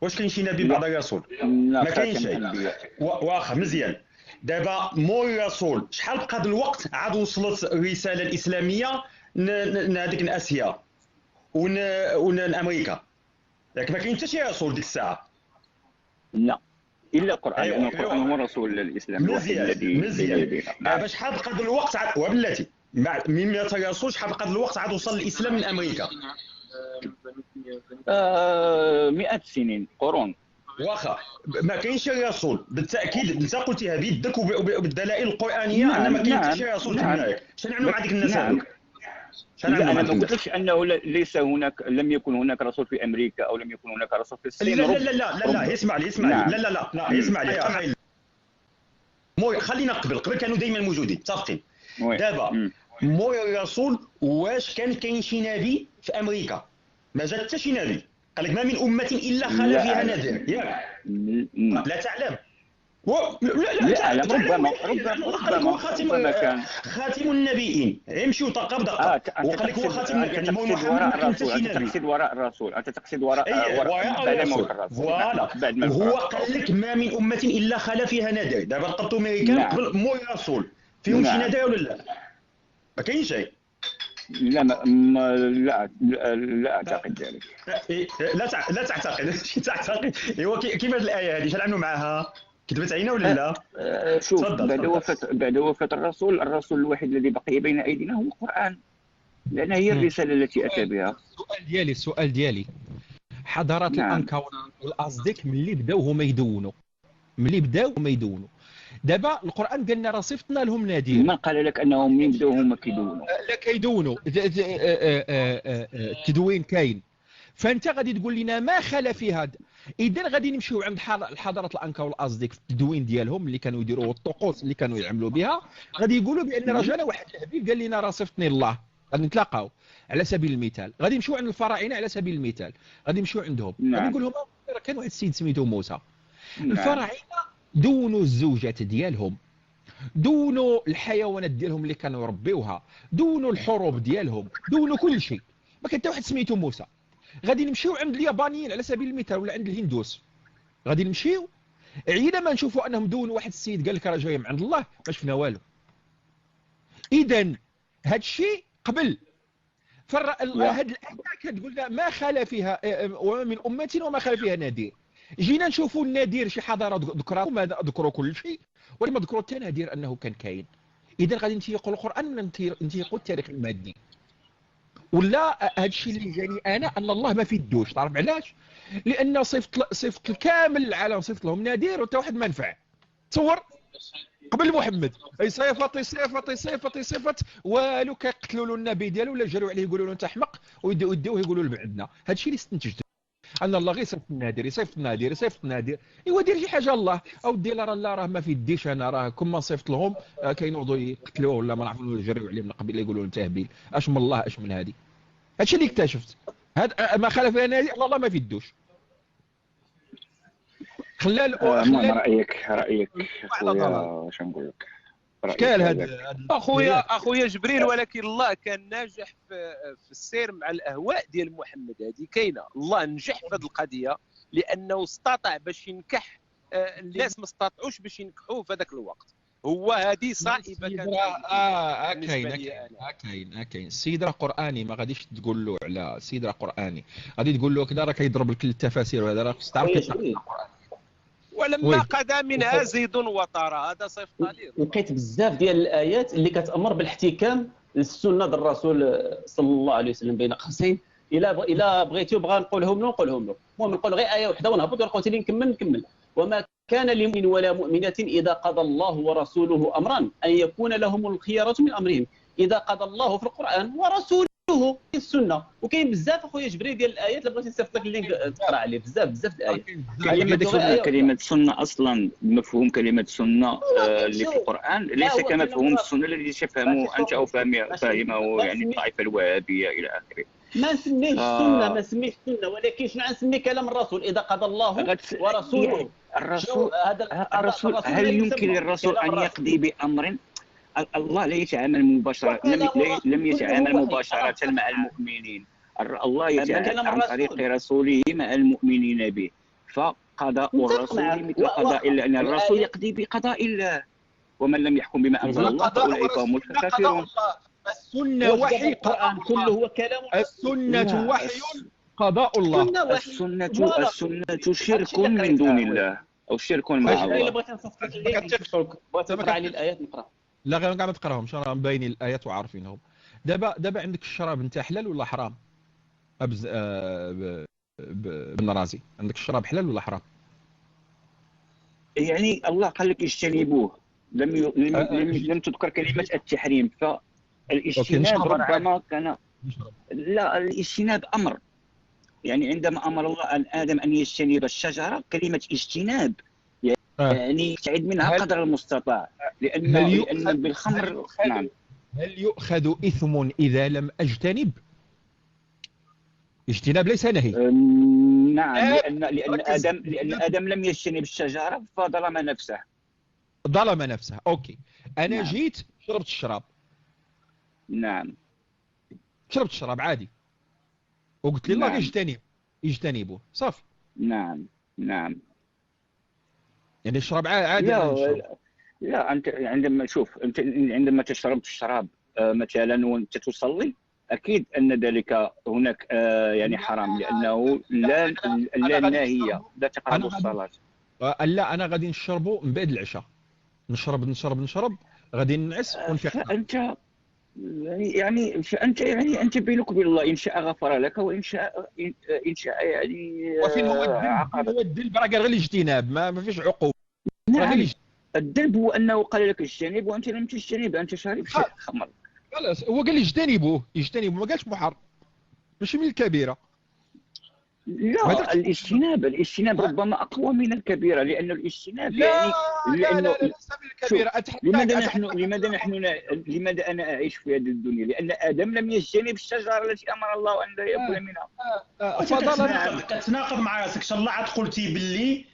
واش كاين شي نبي بعد الرسول؟ ما كاينش شيء. واخا مزيان. دابا مور الرسول شحال بقى الوقت عاد وصلت الرسالة الإسلامية هذيك لآسيا ونأمريكا؟ ياك ما كاين حتى شي رسول ديك الساعة. لا الا القران، لان القران هو رسول الاسلام الوحيد الذي دابا شحال بقى الوقت وبلاتي من مات الرسول شحال بقى الوقت عاد وصل الاسلام من امريكا؟ 100 سنين، قرون. واخا ما كاينش رسول بالتاكيد، انت قلتيها بيدك وبالدلائل القرانيه ان ما كاينش شي رسول هناك. شنو نعملوا مع ديك الناس هذوك؟ أنا ما قلتش أنه ليس هناك، لم يكن هناك رسول في أمريكا أو لم يكن هناك رسول في الصين. لا اسمع لي لا اسمع لي. خلينا قبل كانوا دائما موجودين متفقين. دابا موي الرسول واش كاين شي نبي في أمريكا؟ ما جا حتى شي نبي، قال لك ما من أمة إلا خلا فيها نذير، ياك؟ لا تعلم. لا ربما كان خاتم النبيين يمشي دقه بدقه. وقال لك هو خاتم يعني محمد ما كانش شي نبي. تقصد وراء الرسول، انت تقصد وراء بعد موت الرسول. فوالا هو قال لك ما من امه الا خلا فيها نادر. دابا القبط امريكان قبل مو الرسول فيهم شي نادر ولا لا؟ ما كاينش شيء. لا اعتقد ذلك. لا تعتقد. هو كيفاش الايه هذه؟ شحال عملوا معها؟ كتبت علينا ولا لا؟ شوف، بعد وفاة الرسول الوحيد الذي بقي بين ايدينا هو القرآن، لان هي الرسالة التي اتى بها. السؤال ديالي حضارات الانكا والازتك ملي بداو هما يدونوا، دابا القرآن قال لنا راه صيفطنا لهم نذير. من قال لك انهم من بداو هما كيدونوا؟ لا كيدونوا، التدوين كاين. فانت غادي تقول لنا ما خلا في هذا. اذا غادي نمشيو عند الحضارات الانكا والازتك في التدوين ديالهم اللي كانوا يديروا الطقوس اللي كانوا يعملوا بها، غادي يقولوا بان راه جانا واحد الحبيب قال لنا راه صيفطني الله. غادي نتلاقاو على سبيل المثال، غادي نمشيو عند الفراعنه على سبيل المثال، غادي نمشيو عندهم غادي نقول لهم راه كان واحد السيد سميتو موسى. الفراعنه دونوا الزوجات ديالهم، دونوا الحيوانات ديالهم اللي كانوا يربيوها، دونوا الحروب ديالهم، دونوا كل شيء. ما كان حتى واحد سميتو موسى. غادي نمشيو عند اليابانيين على سبيل المثال ولا عند الهندوس، غادي نمشيو عيدا ما نشوفوا انهم دونوا واحد السيد قال لك راه جاي من عند الله، ما شفنا والو. اذا هذا الشيء قبل هذه الايه كتقول لنا ما خلا فيها وما من امه وما خلا فيها نذير. جينا نشوفوا النذير شي حضاره ذكروا كل شيء ولما ذكروا حتى نذير انه كان كاين. اذا غادي نتيقوا القران ولا نتيقوا التاريخ المادي؟ ولا هذا الشيء اللي جاني انا ان الله ما في الدوش. تعرف علاش؟ لان صيفط كامل العالم، صيفط لهم نذير وحتى واحد ما نفع. تصور قبل محمد اي صيفط والو كيقتلوا له النبي ديالو ولا جروا عليه يقولوا له انت احمق ويديوه يقولوا له بعدنا. هذا الشيء اللي استنتجته ان الله غير يصيفط النذير ايوا دير شي حاجه الله او دير راه ما في يديش انا راه كما صيفط لهم كينوضوا يقتلوه ولا ما نعرفوا يجريو عليه من قبل يقولوا له تهبيل. اش من الله اش من هذه. هادشي اللي اكتشفت. هذا ما خلف فيها نذير الله ما في يدوش. خلال رايك اخويا واش نقول لك؟ اشكال هذا اخويا جبريل، ولكن الله كان ناجح في السير مع الاهواء ديال محمد. هذه كاينه، الله نجح في هذه القضيه لانه استطاع باش ينكح الناس ما استطاعوش باش ينكحوه في هذاك الوقت. هو هذه صائبه كانت. كاين السيد راه قراني، ما غاديش تقول له على السيد راه قراني، غادي تقول له كذا راه كيضرب لك التفاسير وهذا راه خصك تعرف القران. ولما قضى منها زيد وطرى، هذا صيفط عليه. لقيت بزاف ديال الايات اللي كتامر بالاحتكام للسنه ديال الرسول صلى الله عليه وسلم بين قوسين. الا بغيتي بغا نقولهم له. المهم نقول غير ايه وحده ونهبط ولقيت لي نكمل. وما كان لمؤمن ولا مؤمنه اذا قضى الله ورسوله امرا ان يكون لهم الخيره من امرهم. اذا قضى الله في القران ورسوله في السنه. وكاين بزاف اخويا جبريل ديال الايات اللي بغيتي نصيفط لك اللينك تقرا عليه. بزاف الايات. كلمه سنه اصلا مفهوم كلمه سنه اللي في القران ليس كمفهوم السنه الذي تفهمه انت او فاهمه يعني الطائفه الوهابيه الى اخره. ما نسميهش السنه، ما سميتش السنه، ولكن شنو غنسمي كلام الرسول؟ اذا قضى الله ورسوله. الرسول هل يمكن للرسول ان يقضي بامر؟ الله لا يتعامل مباشرة، لم يتعامل مباشرة مع المؤمنين. الله يتعامل عن طريق رسوله مع المؤمنين به. فقضاء الرسول مثل قضاء الله، أن الرسول يقضي بقضاء الله. ومن لم يحكم بما أنزل الله فأولئك هم الكافرون. السنة وحي، القرآن كله هو كلام. السنة وحي قضاء الله. السنة شرك من دون الله أو شرك مع الله. بغيت نصفط نقرا على الآيات نقرا. لا غير قاعد تقراهم، راه مباينين الايات وعارفينهم. دابا عندك الشراب نتاع حلال ولا حرام؟ بالنرازي عندك الشراب حلال ولا حرام؟ يعني الله قال لك اجتنبوه، لم تذكر كلمه التحريم. فالاجتناب ربما كان، لا الاجتناب امر. يعني عندما امر الله ان ادم ان يجتنب الشجره، كلمه اجتناب يعني يبتعد منها قدر المستطاع. لأن بالخمر نعم. هل يؤخذ إثم إذا لم أجتنب؟ اجتناب ليس نهي. نعم، لأن آدم لم يجتنب الشجرة فظلم نفسه. ظلم نفسه. اوكي، انا نعم. جيت شربت الشراب، نعم شربت الشراب عادي، وقلت لي الله نعم. يجتنبوه صافي. نعم نعم. يعني الشراب عادي لا أنا نشرب. لا، انت عندما شوف، انت عندما تشرب الشراب مثلا وانت تصلي، اكيد ان ذلك هناك يعني حرام، لانه لا ناهيه، لا تقربوا الصلاه. لا انا غادي نشربه من بعد العشاء، نشرب غادي ننعس ونفيق. فانت انت بينك وبين الله، ان شاء غفر لك، وان شاء يعني وفين هو الذنب؟ عاقبك. هو الذنب راه غير الاجتناب، ما فيش عقوبه. نعم. الذنب هو انه قال لك اجتنب وانت لم تجتنب، انت شارب خمر. خلاص هو قال يجتنبوه، ما قالش محرم، ماشي من الكبيرة. لا، الاجتناب ربما اقوى من الكبيره، لان الاجتناب لا يعني لا لانه لا ليس من الكبيرة. لماذا انا اعيش في هذه الدنيا؟ لان ادم لم يجتنب الشجره التي امر الله ان لا ياكل منها. كتناقض مع راسك. ان الله عاد قلتي باللي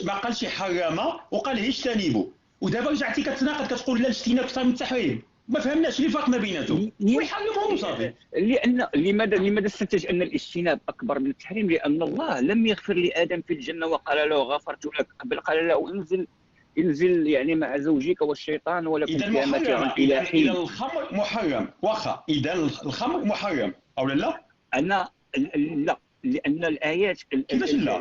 ما قالش يحرمها وقال يجتنبوا، ودابا رجعتي كتناقض كتقول لا الاجتناب اكثر من التحريم. ما فهمناش شنو الفرق ما بيناتهم، ويحرمهم صافي. لان لماذا استنتج ان الاجتناب اكبر من التحريم؟ لان الله لم يغفر لادم في الجنه وقال له غفرت لك، بل قال له انزل يعني مع زوجك والشيطان ولكم فيها متاع الى حين. اذا الخمر محرم، واخا اذا الخمر محرم او لا؟ انا لا، لان الايات كيفاش لا؟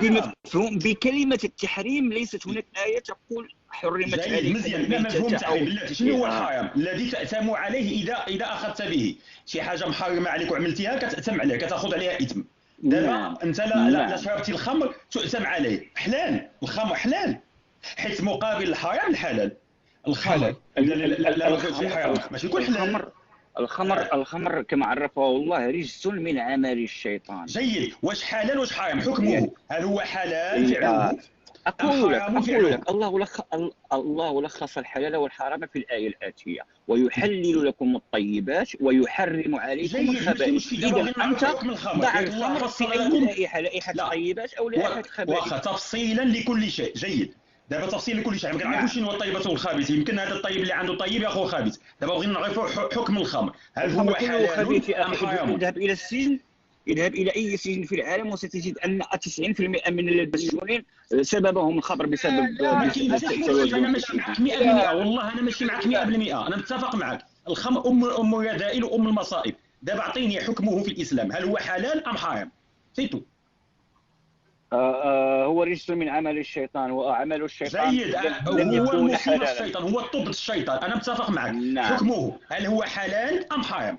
بمفهوم بكلمه التحريم ليست هناك ايه تقول حرمت عليكم مزيان. ما مفهوم التحريم بلاتي؟ شنو هو الحرام الذي تأثم عليه اذا اخذت به؟ شي حاجه محرمه عليك وعملتيها كتأثم عليها، كتاخذ عليها اثم. دابا انت لا شربتي الخمر تؤثم عليه. حلال الخمر، حلال، حيت مقابل الحرام الحلال. الخمر ماشي يكون حلال. الخمر كما عرفه الله رجس من عمل الشيطان. جيد. واش حلال واش حرام؟ حكمه هل هو حلال فعله؟ أقول لك الله لخص الحلال والحرام في الآية الآتية: ويحلل لكم الطيبات ويحرم عليكم الخبائث. إذا أنت ضع الخمر في أي لائحة الطيبات أو لائحة الخبائث. واخا تفصيلا لكل شيء. جيد. دابا تفصيل لكل شيء، ما كنعرفوش شنو هو الطيبات والخبيث. يمكن هذا الطيب اللي عنده طيب ياخذ خبيث. دابا بغينا نعرفوا حكم الخمر، هل هو حلال ام حرام؟ اذهب الى السجن، اذهب الى اي سجن في العالم وستجد ان 90% من المسجونين سببهم الخمر بسبب ما كاينش. انا ماشي معك 100%، والله انا ماشي معك 100%. انا متفق معك. الخمر ام الرذائل وام المصائب. دابا اعطيني حكمه في الاسلام، هل هو حلال ام حرام؟ سيتو. هو رجس من عمل الشيطان، وعمل الشيطان جيد. لن يكون حلالا. الشيطان هو طب الشيطان. انا متفق معك. نعم. حكمه هل هو حلال ام حرام؟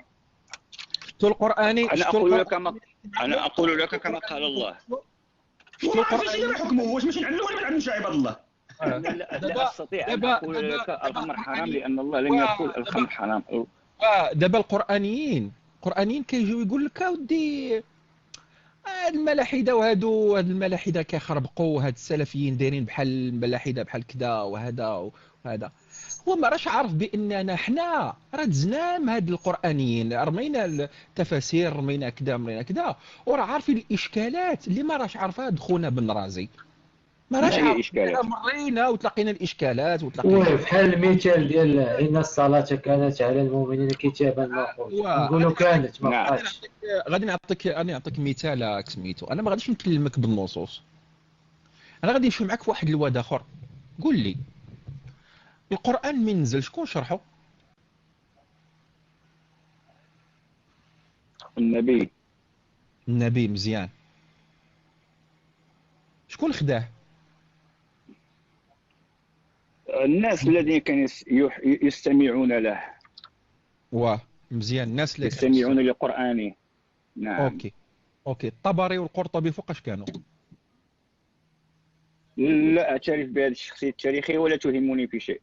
القرآني. انا اقول لك كما قال الله. القرآن حكمه واش ماشي نعلو ولا ما نعلوش عباد الله؟ لا استطيع ان اقول لك الخمر حرام لان الله لم يقل الخمر حرام. دابا القرآنيين كيجيو يقول لك اودي هاد الملاحده وهاد الملاحده كيخربقوا، هاد السلفيين دايرين بحال الملاحده بحال كذا وهذا. هو ما راش عارف باننا حنا راه دزنا مع هاد القرانيين، رمينا التفاسير، رمينا كذا، وراه عارفين الاشكالات اللي ما راش عارفها دخونا بن رازي. ما راش عارفين، مرينا وتلاقينا الاشكالات بحال المثال ديال ان الصلاه كانت على المؤمنين كتابا موقوتا، نقولوا كانت ما بقاتش. غادي نعطيك مثال سميتو. انا ما غاديش نكلمك بالنصوص، انا غادي نمشي معك في واحد الواد اخر. قول لي القران من نزل شكون شرحه؟ النبي. مزيان. شكون خداه؟ الناس الذين كانوا يستمعون له. مزيان. الناس اللي يستمعون للقرآن. نعم. اوكي. الطبري والقرطبي فوقاش كانوا؟ لا اعترف بهذه الشخصيه التاريخيه ولا تهمني في شيء.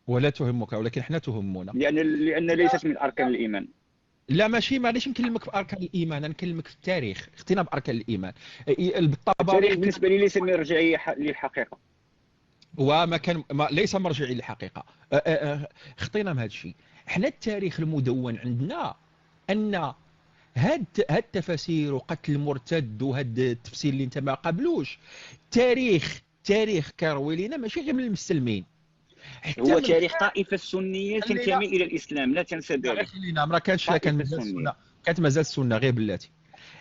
ولا تهمك، ولكن احنا تهمنا. لان ليست من اركان الايمان. لا ماشي، معليش نكلمك في اركان الايمان، انا نكلمك في التاريخ. اختنا باركان الايمان. التاريخ بالنسبه لي ليس مرجعيه للحقيقه، وما كان ليس مرجعي للحقيقه. خطينا من هذا الشيء. احنا التاريخ المدون عندنا ان هاد التفاسير وقتل المرتد وهاد التفسير اللي انت ما قبلوش تاريخ التاريخ كيروي لنا ماشي غير من المسلمين، هو تاريخ طائفة السنية تنتمي إلى الإسلام لا تنسى ذلك. خلينا ما كانش، كان مازال السنة، كانت مازال السنة غير بلاتي.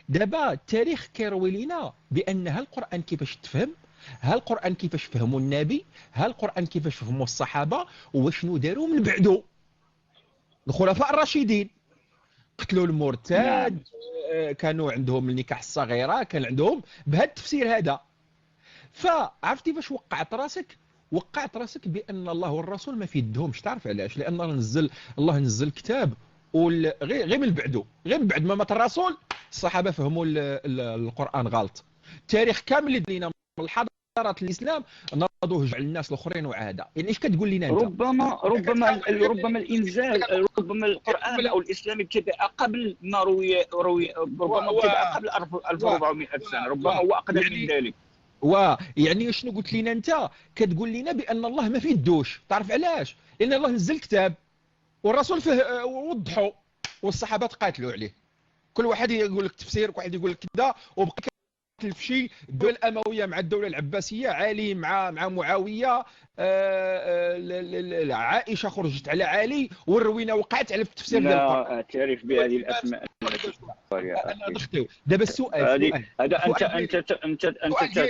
دابا التاريخ كيروي لنا بأن ها القرآن كيفاش تفهم، ها القرآن كيفاش فهموا النبي، ها القرآن كيفاش فهموا الصحابة، وشنو داروا من بعدو الخلفاء الراشدين. قتلوا المرتد، كانوا عندهم النكاح الصغيرة، كان عندهم بهذا التفسير هذا. فعرفتي فاش وقعت راسك بأن الله والرسول ما في يدهمش. تعرف علاش؟ لأن الله نزل كتاب غير من بعدو، غير من بعد ما مات الرسول الصحابة فهموا القرآن غلط. التاريخ كامل اللي لينا من الحضارات الإسلام ناضوه جعل الناس الآخرين وعادة. يعني ايش كتقول لنا انت؟ ربما الإنزال، ربما القرآن أو الإسلام ابتدأ قبل ما روي، ربما ابتدأ قبل 1400 سنة، ربما هو أقدم من ذلك. يعني شنو قلت لنا انت؟ كتقول لنا بان الله ما فيه الدوش. تعرف علاش؟ لان الله نزل كتاب والرسول فيه وضحوا والصحابه قاتلوا عليه، كل واحد يقول لك تفسير، كل واحد يقول لك كذا، وبقى كتلف شيء. الدوله الامويه مع الدوله العباسيه، علي مع معاويه، عائشه خرجت على علي، والروينه وقعت على التفسير ديال القران. لا اعترف بهذه الاسماء. انا نختيو دابا السؤال هذا انت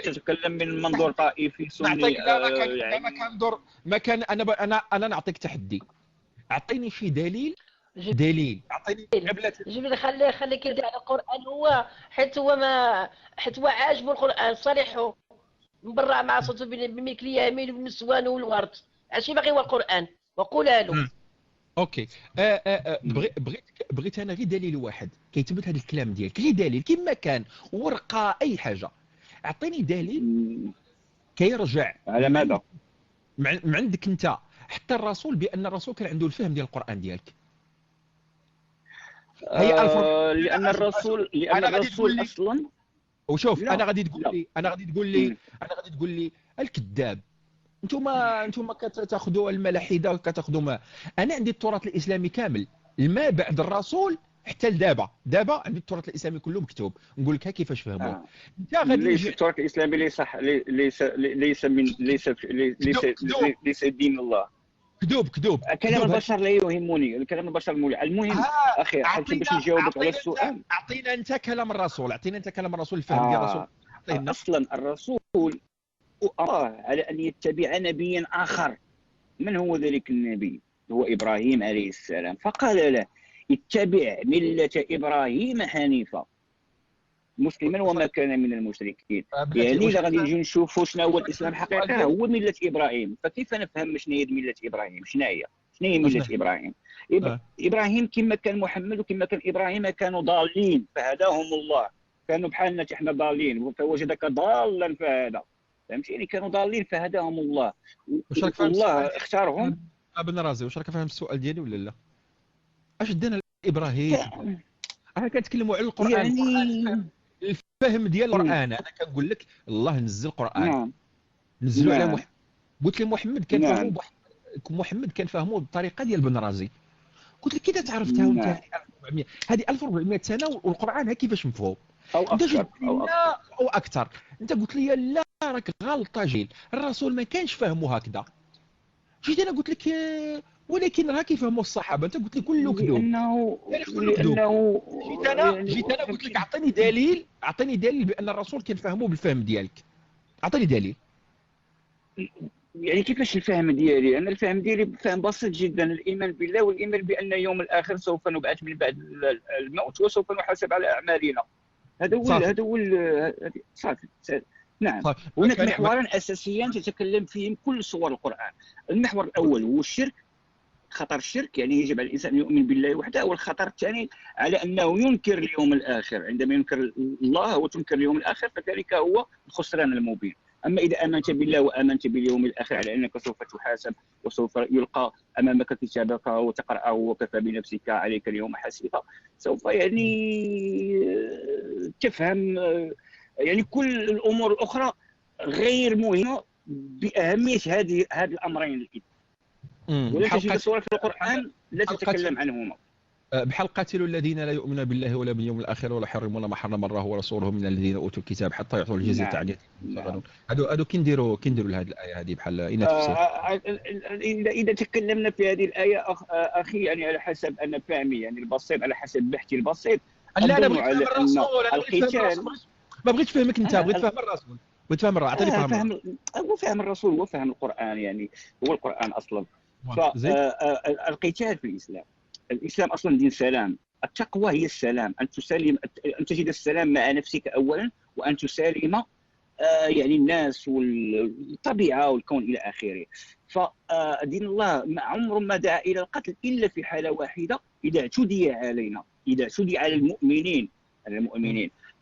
تتكلم من منظور طائفي سني. ما كان انا نعطيك تحدي، اعطيني شي دليل اعطيني جبريل خليك يدعي على القران، هو حيت هو عاجبه القران صالحه من برا مع صوته بملك اليمين والنسوان والورد، عشان باغي هو القران وقولها له. اوكي. بغيت انا غير دليل واحد كيثبت هذا الكلام ديالك، غير دليل كما كان، ورقه، اي حاجه. اعطيني دليل كيرجع على ماذا من عندك انت حتى الرسول، بان الرسول كان عنده الفهم ديال القران ديالك. لان الرسول اصلا. وشوف انا غادي تقول لي الكذاب. انتم كتاخذوا الملاحده وكتاخذوا ما. انا عندي التراث الاسلامي كامل ما بعد الرسول حتى لدابا. عندي التراث الاسلامي كله مكتوب، نقول لك كيفاش فهموه. انت غادي ليس التراث الاسلامي ليس دين الله. كذوب. كلام البشر لا يهمني، الكلام البشر مولع. المهم اخي باش نجاوبك على السؤال، اعطينا انت كلام الرسول، الفهم ديال الرسول. اصلا الرسول الله على ان يتبع نبيا اخر. من هو ذلك النبي؟ هو ابراهيم عليه السلام، فقال له اتبع مله ابراهيم حنيفا مسلما وما كان من المشركين. يعني اذا غادي نجي نشوفوا شنو هو الاسلام حقيقه، هو مله ابراهيم. فكيف نفهم شنو هي مله ابراهيم؟ شنو هي مله ابراهيم؟ ابراهيم كما كان محمد وكما كان ابراهيم كانوا ضالين فهداهم الله، كانوا بحالنا احنا ضالين فوجدك ضالا فهذا، فهمتيني؟ كانوا ضالين فهداهم الله، الله اختارهم. ابن رازي واش راك فاهم السؤال ديالي ولا لا؟ اش دانا ابراهيم؟ انا كنتكلموا على القران، يعني الفهم ديال القران. انا كنقول لك الله نزل القران، نزلوا على محمد. قلت لي محمد كان فهمه محمد كان فهمه بالطريقه ديال ابن رازي. قلت لك كي تعرفتها وانت هذه 1400 سنه والقران كيفاش مفهوم؟ او اكثر. انت قلت لي لا راك غلطه جيل، الرسول ما كانش فهمه هكذا. جيت انا قلت لك ولكن راه كيفهموا الصحابه، انت قلت لي كله كذوب. لانه جيت انا قلت لك اعطيني دليل بان الرسول كان فهمه بالفهم ديالك. اعطيني دليل. يعني كيفاش الفهم ديالي؟ انا الفهم ديالي فهم بسيط جدا، الايمان بالله والايمان بان يوم الاخر سوف نبعث من بعد الموت وسوف نحاسب على اعمالنا. هذا هو صافي. نعم. هناك محوران اساسيان تتكلم فيهم كل صور القران. المحور الاول هو الشرك، خطر الشرك، يعني يجب على الانسان ان يؤمن بالله وحده. والخطر الثاني على انه ينكر اليوم الاخر. عندما ينكر الله وتنكر اليوم الاخر فذلك هو الخسران المبين. اما اذا امنت بالله وامنت باليوم الاخر على انك سوف تحاسب وسوف يلقى امامك كتابك وتقراه وكفى بنفسك عليك اليوم حسيبا، سوف يعني تفهم يعني كل الامور الاخرى غير مهمه باهميه هذه الامرين الاثنين. ولا تجد سوره في القران لا تتكلم عنهما. بحال قاتلوا الذين لا يؤمنون بالله ولا باليوم الاخر ولا يحرمون ما حرم الله ورسوله من الذين اوتوا الكتاب حتى يعطوا الجزيه عن يد صغيرون. هادو كينديروا لهذه الايه هذه بحال اين تفسير. اذا تكلمنا في هذه الايه اخي، يعني على حسب انا فهمي يعني البسيط، على حسب بحثي البسيط، لا انا بغيت نفهم الرسول، القتال ما بغيتش فهمك انت، بغيت فهم الرسول، بغيت فهم الرسول، اعطيني فهم. هو فهم الرسول هو فهم القران، يعني هو القران اصلا. فالقتال في الاسلام اصلا دين سلام. التقوى هي السلام، ان تجد السلام مع نفسك اولا، وان تسالم يعني الناس والطبيعه والكون الى اخره. فدين الله عمره ما دعا الى القتل الا في حاله واحده، اذا اعتدي علينا، اذا اعتدي على المؤمنين.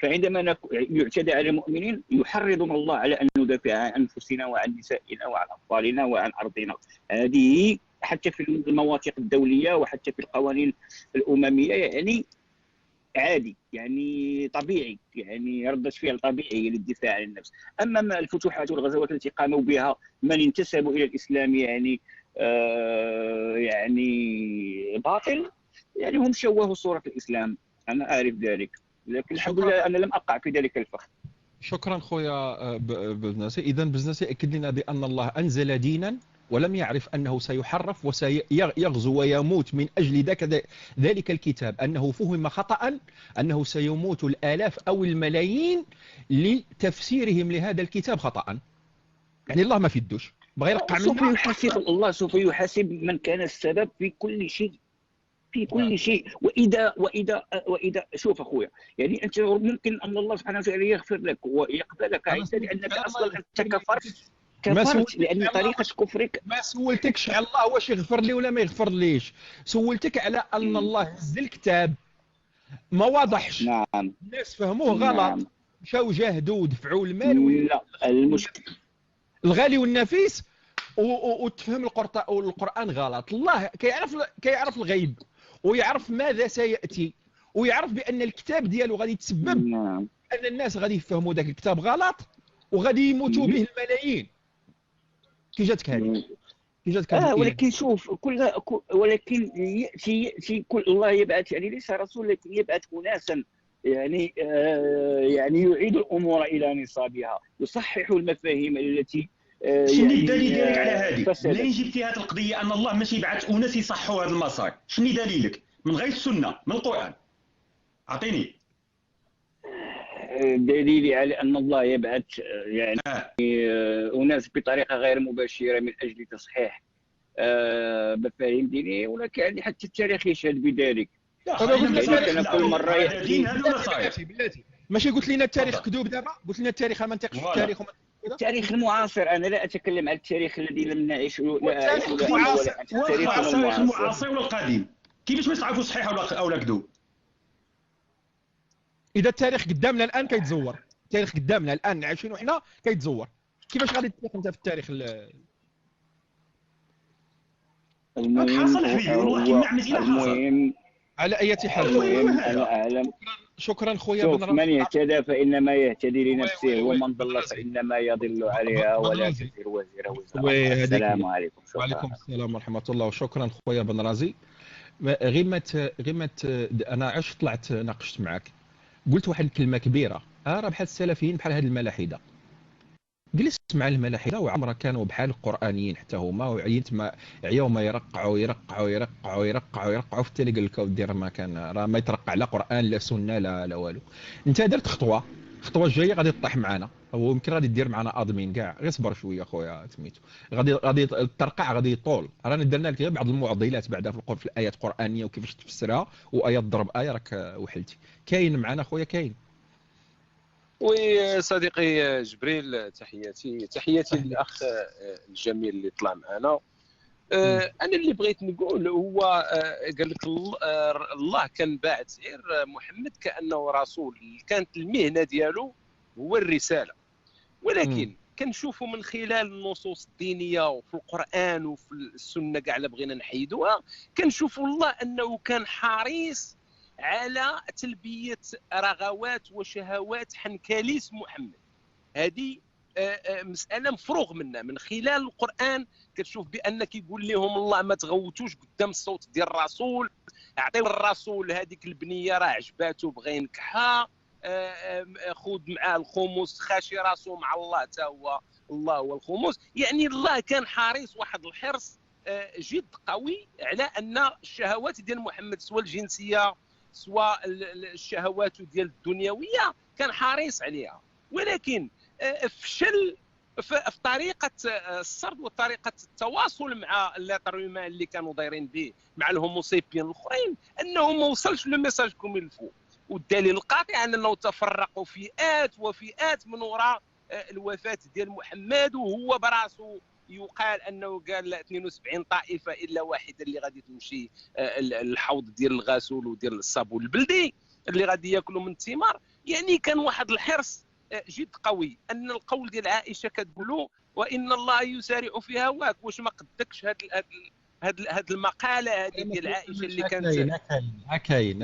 فعندما يعتدى على المؤمنين يحرضنا الله على ان ندافع عن انفسنا وعن نسائنا وعن اطفالنا وعن ارضنا. هذه حتى في المواثيق الدوليه وحتى في القوانين الامميه يعني عادي، يعني طبيعي، يعني ردة فعل طبيعي للدفاع عن النفس. اما ما الفتوحات والغزوات التي قاموا بها من انتسبوا الى الاسلام يعني باطل، يعني هم شوهوا صوره الاسلام، انا اعرف ذلك، لكن الحمد لله انا لم اقع في ذلك الفخ. شكرا خويا بزناسي. اذا بزناسي اكد لنا بان الله انزل دينا ولم يعرف أنه سيحرف وسيغزو ويموت من أجل ذلك الكتاب، أنه فهم خطأ أنه سيموت الآلاف أو الملايين لتفسيرهم لهذا الكتاب خطأ. يعني الله ما في الدوش بغى يرقع منا. الله سوف يحاسب من كان السبب في كل شيء، في كل شيء. واذا شوف اخويا، يعني انت ممكن ان الله سبحانه وتعالى يغفر لك ويقبلك عيسى لانك اصلا انت كفرت لان طريقه كفرك. ما سولتكش على الله واش يغفر لي ولا ما يغفر ليش، سولتك على ان الله هز الكتاب ما واضحش. نعم. الناس فهموه غلط، مشاو جاهدوا ودفعوا المال. لا المشكل الغالي والنفيس وتفهم القرآن غلط. الله كيعرف الغيب ويعرف ماذا سيأتي، ويعرف بأن الكتاب ديالو غادي يتسبب أن الناس غادي يفهموا ذاك الكتاب غلط وغادي يموتوا به الملايين. كي جاتك هذه؟ ولكن شوف ولكن يأتي كل الله يبعث، يعني ليس رسول لكن يبعث أناسا يعني يعيد الأمور إلى نصابها، يصحح المفاهيم التي شنو الدليل ديالك على هذه؟ منين جبتي هذه القضيه ان الله ماشي يبعث اناس يصحوا هذا المسار؟ شنو دليلك؟ من غير السنه، من القران. اعطيني دليلي على ان الله يبعث يعني اناس بطريقه غير مباشره من اجل تصحيح مفاهيم دينيه، ولكن يعني حتى التاريخ يشهد بذلك. انا كل مره بلاتي ماشي قلت لنا التاريخ كذوب دابا، قلت لنا التاريخ ما نثقش في التاريخ التاريخ المعاصر. انا لا اتكلم عن التاريخ الذي لم نعيشه، التاريخ المعاصر ولا القديم. كيفاش ما تعرفوا صحيح ولا كذوب؟ اذا التاريخ قدامنا الان كيتزور، التاريخ قدامنا الان عايشين وحنا كيتزور، كيفاش غادي تثق انت في التاريخ؟ المهم على اي حال انا اعلم. شكرا خويا بن راشد. من يهتدى فانما يهتدي لنفسه ومن ضل فانما يضل عليها ولا تزر وزر وزر. السلام عليكم. وعليكم السلام ورحمه الله. وشكرا خويا بن رازي. غيمت انا عش طلعت ناقشت معك، قلت واحد الكلمه كبيره، راه بحال السلفيين بحال هاد الملاحده. جلست مع الملاحده وعمرها كانوا بحال القرانيين حتى هما، وعييت ما عياو ما يرقعوا في التالي قال لك دير ما كان راه ما يترقع لا قران لا سنه لا والو. انت درت خطوه الجايه غادي تطيح معنا، ويمكن غادي دير معنا ادمين كاع. غير صبر شويه خويا سميتو، غادي الترقع غادي يطول. رانا درنا لك بعض المعضلات بعدا في الايات القرانيه وكيفاش تفسرها، وايات ضرب ايه راك وحلتي. كاين معنا خويا كاين. وصديقي جبريل تحياتي للاخ الجميل اللي طلع معنا. انا اللي بغيت نقول هو قال لك الله كان باعث غير محمد كانه رسول، كانت المهنه ديالو هو الرساله. ولكن كنشوفوا من خلال النصوص الدينيه وفي القران وفي السنه كاع اللي بغينا نحيدوها، كنشوفوا الله انه كان حريص على تلبيه رغوات وشهوات حنكاليس محمد. هذه مساله مفروغ منها. من خلال القران كتشوف بان كيقول لهم الله ما تغوتوش قدام الصوت ديال الرسول، يعطيو الرسول هذيك البنيه راه عجباتو بغى ينكحها، خذ معاه الخمس، خاشي راسو مع الله حتى هو، الله هو الخمس. يعني الله كان حريص واحد الحرص جد قوي على ان الشهوات ديال محمد سواء الجنسيه سواء الشهوات ديال الدنيويه كان حريص عليها، ولكن فشل في طريقه السرد وطريقه التواصل مع الليتر اللي كانوا دايرين به مع الهوموسيبيين الاخرين، انه ما وصلش لو ميساج كوم الفو. والدليل القاطع انه تفرقوا فئات وفئات من وراء الوفاه ديال محمد، وهو براسه يقال انه قال 72 طائفه الا واحده اللي غادي تمشي الحوض ديال الغسول وديال الصابون البلدي اللي غادي ياكلوا من الثمار. يعني كان واحد الحرص جد قوي ان القول ديال عائشه كتقولوا وان الله يسارع في هواك. واش ما قدكش هاد المقاله هذه ديال عائشه اللي كانت كاين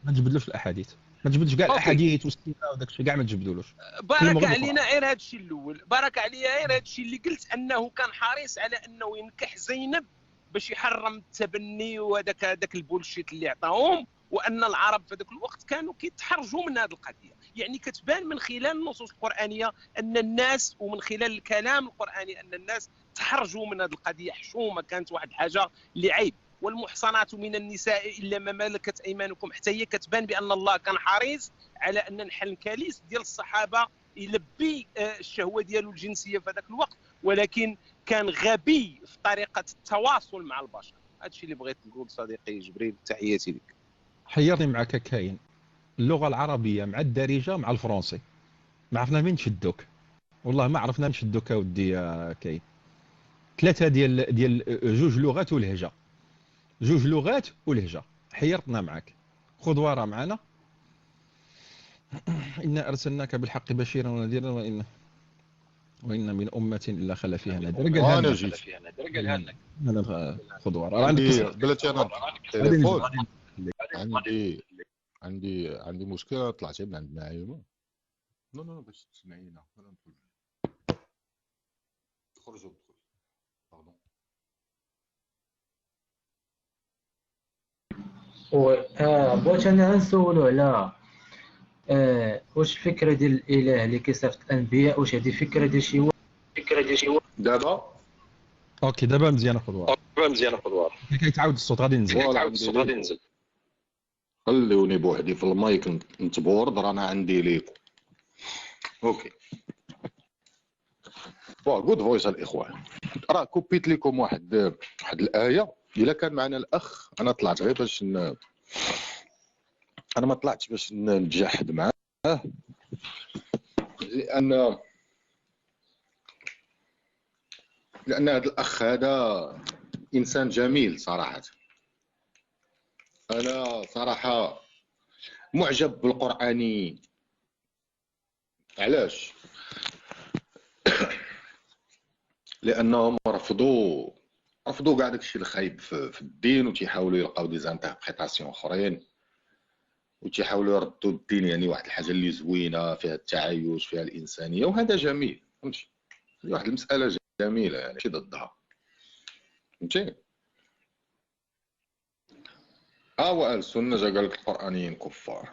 ما تجبدلوش الاحاديث، ما تجبدش كاع الاحاديث والسيره وداك الشيء كاع ما تجبدولوش. بارك علينا غير هذا الشيء الاول، بارك عليا غير هذا الشيء اللي قلت انه كان حريص على انه ينكح زينب باش يحرم التبني وهذاك البولشيت اللي عطاهم، وان العرب في ذاك الوقت كانوا كيتحرجوا من هذه القضيه. يعني كتبان من خلال النصوص القرانيه ان الناس، ومن خلال الكلام القراني، ان الناس تحرجوا من هذه القضيه، حشومه كانت واحد الحاجه اللي عيب. والمحصنات من النساء الا ما ملكت ايمانكم، حتى هي كتبان بان الله كان حريص على ان نحل الكاليس ديال الصحابه يلبي الشهوه ديالو الجنسيه في ذاك الوقت، ولكن كان غبي في طريقه التواصل مع البشر. هذا الشيء اللي بغيت نقول صديقي جبريل، تحياتي لك. حيرني معك كاين اللغه العربيه مع الدارجه مع الفرنسي، ما عرفنا من نشدوك، والله ما عرفنا نشدوك اودي كاين ثلاثه ديال جوج لغات ولهجه، جوج لغات ولهجه. حيرتنا معك. خذ ورا معنا. إنا أرسلناك بالحق بشيرا ونذيرا وإن من أمة إلا خلا فيها نذير. أنا جيت. خذ ورا. بلاتي أنا تليفون عندي مشكلة، طلعت من عند نعيمة. لا باش تسمعينا. خرجوا بغيت انا نسولو على واش الفكره ديال الاله اللي كيصيفط الانبياء، واش هذه فكره ديال شي دابا اوكي دابا مزيان. خذ ورا كيتعاود الصوت غادي ينزل. خلوني بوحدي في المايك نتبورد، رانا عندي ليكو. اوكي جود فويس الاخوان. راه كوبيت لكم واحد الايه. الا كان معنا الاخ، انا طلعت غير باش انا ما طلعتش باش نتجحد معاه، لان هذا الاخ هذا انسان جميل صراحه. انا صراحه معجب بالقرآنيين. علاش؟ لانهم رفضوا كاع داكشي الخايب في الدين، وتيحاولوا يلقاو دي زانتربريتاسيون اخرين، وتيحاولوا يردوا الدين يعني واحد الحاجه اللي زوينه فيها التعايش فيها الانسانيه، وهذا جميل. فهمتي؟ هذه واحد المساله جميله يعني ماشي ضدها. فهمتي؟ اهل السنه جا قال لك القرانيين كفار.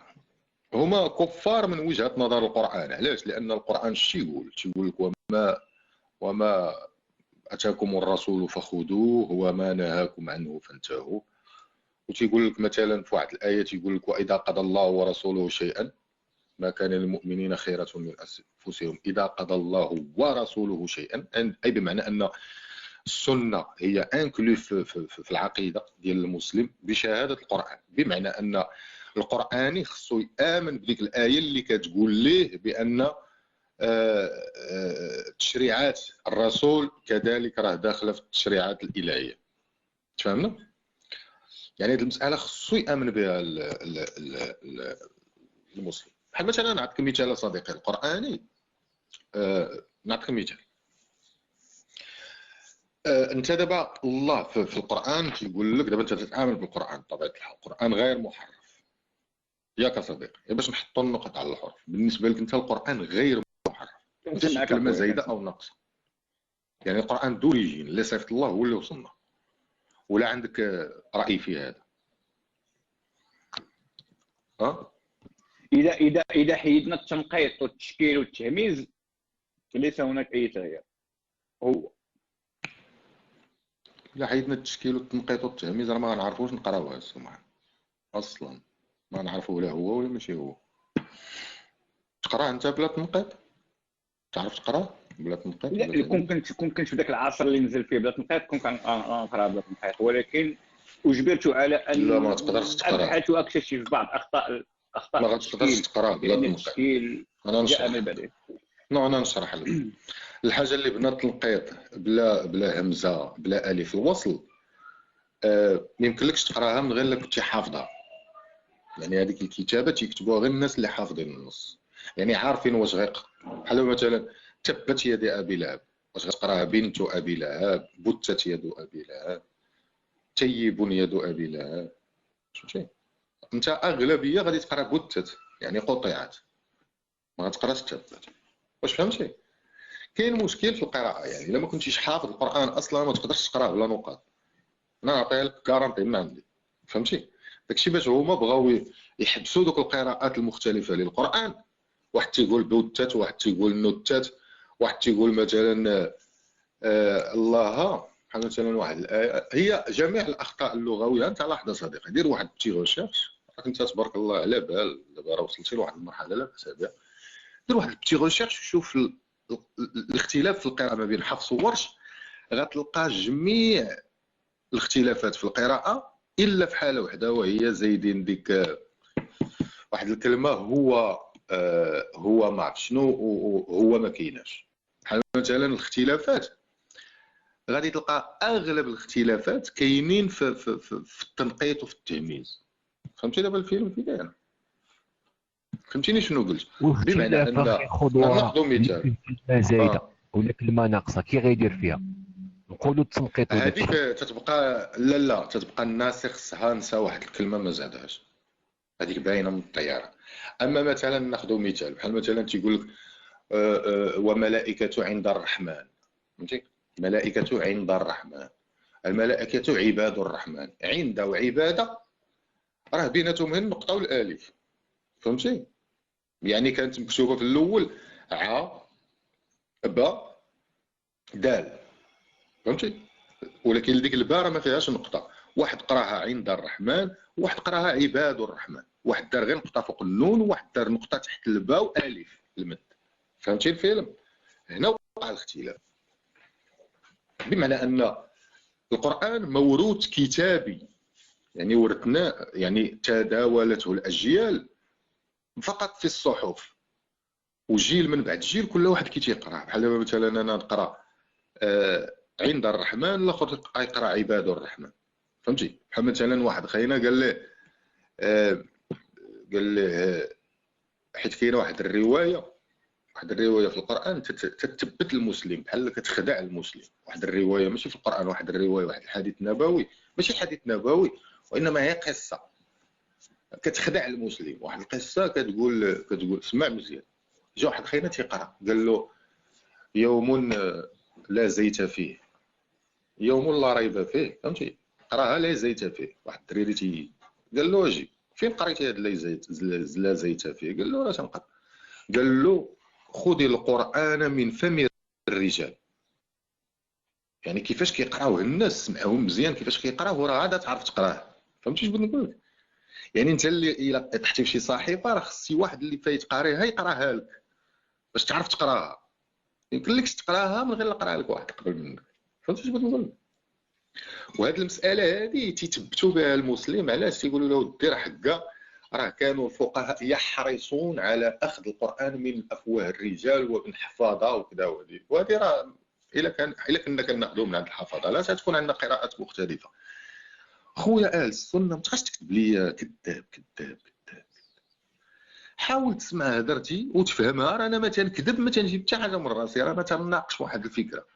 هما كفار من وجهه نظر القران. علاش؟ لان القران شي تيقول لك وما أتاكم الرسول فخذوه وما نهاكم عنه فانتهوا. وتيقول لك مثلا في واحد الآية تيقول لك وإذا قضى الله ورسوله شيئا ما كان للمؤمنين خيرة من أنفسهم إذا قضى الله ورسوله شيئا، أي بمعنى أن السنة هي انكلو في العقيدة ديال المسلم بشهادة القرآن، بمعنى أن القرآني خصو يآمن بديك الآية اللي كتقول ليه بأن تشريعات الرسول كذلك راه داخله في التشريعات الالهيه. تفهمنا؟ يعني هذه المساله خصو يامن بها المسلم. بحال مثلا نعطيك مثال صديقي القراني. نعطيك مثال. انت دابا الله في القران تيقول لك دابا انت تتعامل بالقران بطبيعه الحال، القران غير محرف ياك صديقي، باش نحطوا النقط على الحروف. بالنسبه لك انت القران غير شي كلمه زايده او ناقصه. يعني القران دوريجين اللي صيفط الله هو اللي وصلنا، ولا عندك راي في هذا؟ اذا حيدنا التنقيط والتشكيل والتهميز ليس هناك اي تغيير. هو الا حيدنا التشكيل والتنقيط والتهميز راه ما غنعرفوش نقراوها السمعه اصلا، ما نعرفوا لا هو ولا ماشي هو. تقراه انت بلا تنقيط؟ تعرف تقراه بلا تنقيط؟ لا، كنت في ذاك العصر اللي نزل فيه بلا تنقيط كنت كنقرا بلا تنقيط، ولكن اجبرت على ان لا ما تقدرش تقراه، ابحث واكتشف بعض اخطاء ما غتقدرش تقراه بلا تنقيط. التشكيل انا جاء نشرح من بعد. انا نشرح لك. الحاجه اللي بنا تنقيط بلا همزه بلا الف الوصل ما يمكنلكش تقراها من غير الا كنتي حافظها. يعني هذيك الكتابه تيكتبوها غير الناس اللي حافظين النص، يعني عارفين واش بحال مثلا تبت يد ابي لهب، واش غتقراها بنت ابي لهب، بتت يد ابي لهب، تيب يد ابي لهب. فهمتي؟ انت اغلبيه غادي تقرا بتت يعني قطعت، ما غتقراش تبت. واش فهمتي؟ كاين مشكل في القراءه، يعني الا ما كنتيش حافظ القران اصلا ما تقدرش تقراه بلا نقاط. انا نعطيها لك كارونتي من عندي. فهمتي؟ داكشي باش هما بغاو يحبسوا دوك القراءات المختلفه للقران. واحد تيقول بوتات، واحد تيقول نوتات، واحد تيقول مثلا الله، بحال مثلا واحد الايه. هي جميع الاخطاء اللغويه، انت لاحظ صديقي، دير واحد بتي ريشيرش، راك انت تبارك الله على بال دابا راه وصلتي لواحد المرحله لا باس بها. دير واحد بتي ريشيرش وشوف الاختلاف في القراءه ما بين حفص وورش، غتلقى جميع الاختلافات في القراءه الا في حاله وحده، وهي زايدين ديك واحد الكلمه هو ما عرف شنو هو ما كايناش. بحال مثلا الاختلافات غادي تلقى اغلب الاختلافات كاينين في التنقيط وفي التهميز. فهمتي دابا الفيلم كي داير؟ فهمتيني شنو قلت؟ بمعنى ان ناخذ مثال كلمه زايده ولا كلمه ناقصه كي غيدير فيها نقولوا التنقيط هذيك تتبقى لا تتبقى الناسخ صحا نسى واحد الكلمه ما زادهاش، هذيك باينه من الطياره. اما مثلا ناخذ مثال بحال مثلا تيقول لك وملائكه عند الرحمن. فهمتي؟ ملائكه عند الرحمن، الملائكه عباد الرحمن. عند وعباده راه بيناتهم غير النقطه والالف. فهمتي؟ يعني كانت مكتوبه في الاول ع با دال. فهمتي؟ ولكن ديك الباء راه ما فيهاش نقطه. واحد قراها عند الرحمن، وواحد قراها عباد الرحمن، واحد دار غير نقطه فوق النون، وواحد دار نقطه تحت الباء والف المد. فهمتي الفيلم؟ هنا وقع الاختلاف، بمعنى ان القران موروث كتابي، يعني ورثناه، يعني تداولته الاجيال فقط في الصحف، وجيل من بعد جيل كل واحد كيتيقرا. بحال مثلا انا نقرا عند الرحمن، الاخر يقرا عباد الرحمن. فهمتي؟ بحال مثلا واحد خاينا قال له حيت كاينه واحد الروايه في القران تثبت المسلم، بحال كتخدع المسلم. واحد الروايه ماشي في القران، واحد الروايه، واحد الحديث نبوي، ماشي حديث نبوي وانما هي قصه كتخدع المسلم. واحد القصه كتقول اسمع مزيان. جا واحد خاينا تيقرا قال له يوم لا زيت فيه، يوم لا ريب فيه. فهمتي؟ قراها لا زيت فيه. واحد الدريري قال له اجي فين قريتي هاد لا زيت فيه؟ قال له راه تنقرا. قال له خذ القران من فم الرجال. يعني كيفاش كيقراوه الناس، سمعوهم مزيان كيفاش كيقراوه، راه عاد تعرف تقراه. فهمتي اش بغيت نقول لك؟ يعني انت اللي الا طحتي في شي صحيفه راه خصي واحد اللي فايت قاريها يقراها لك باش تعرف تقراها. يمكنلكش تقراها من غير اللي قرا لك واحد قبل منك. فهمتي اش بغيت نقول؟ وهاد المساله هذه تيثبتوا بها المسلم. علاش؟ تيقولوا له دير حقا، راه كانوا الفقهاء يحرصون على اخذ القران من افواه الرجال ومن حفاظه وكذا. وهذه راه الا كنا كناخذوا من عند الحفاظه لا تكون عندنا قراءات مختلفه. خويا اهل السنه ما تبقاش تكتب لي كذاب كذاب كذاب. حاول تسمع هدرتي وتفهمها. راه انا ما تنكذب، ما تنجيب حتى حاجه من راسي، راه ما تناقش واحد الفكره.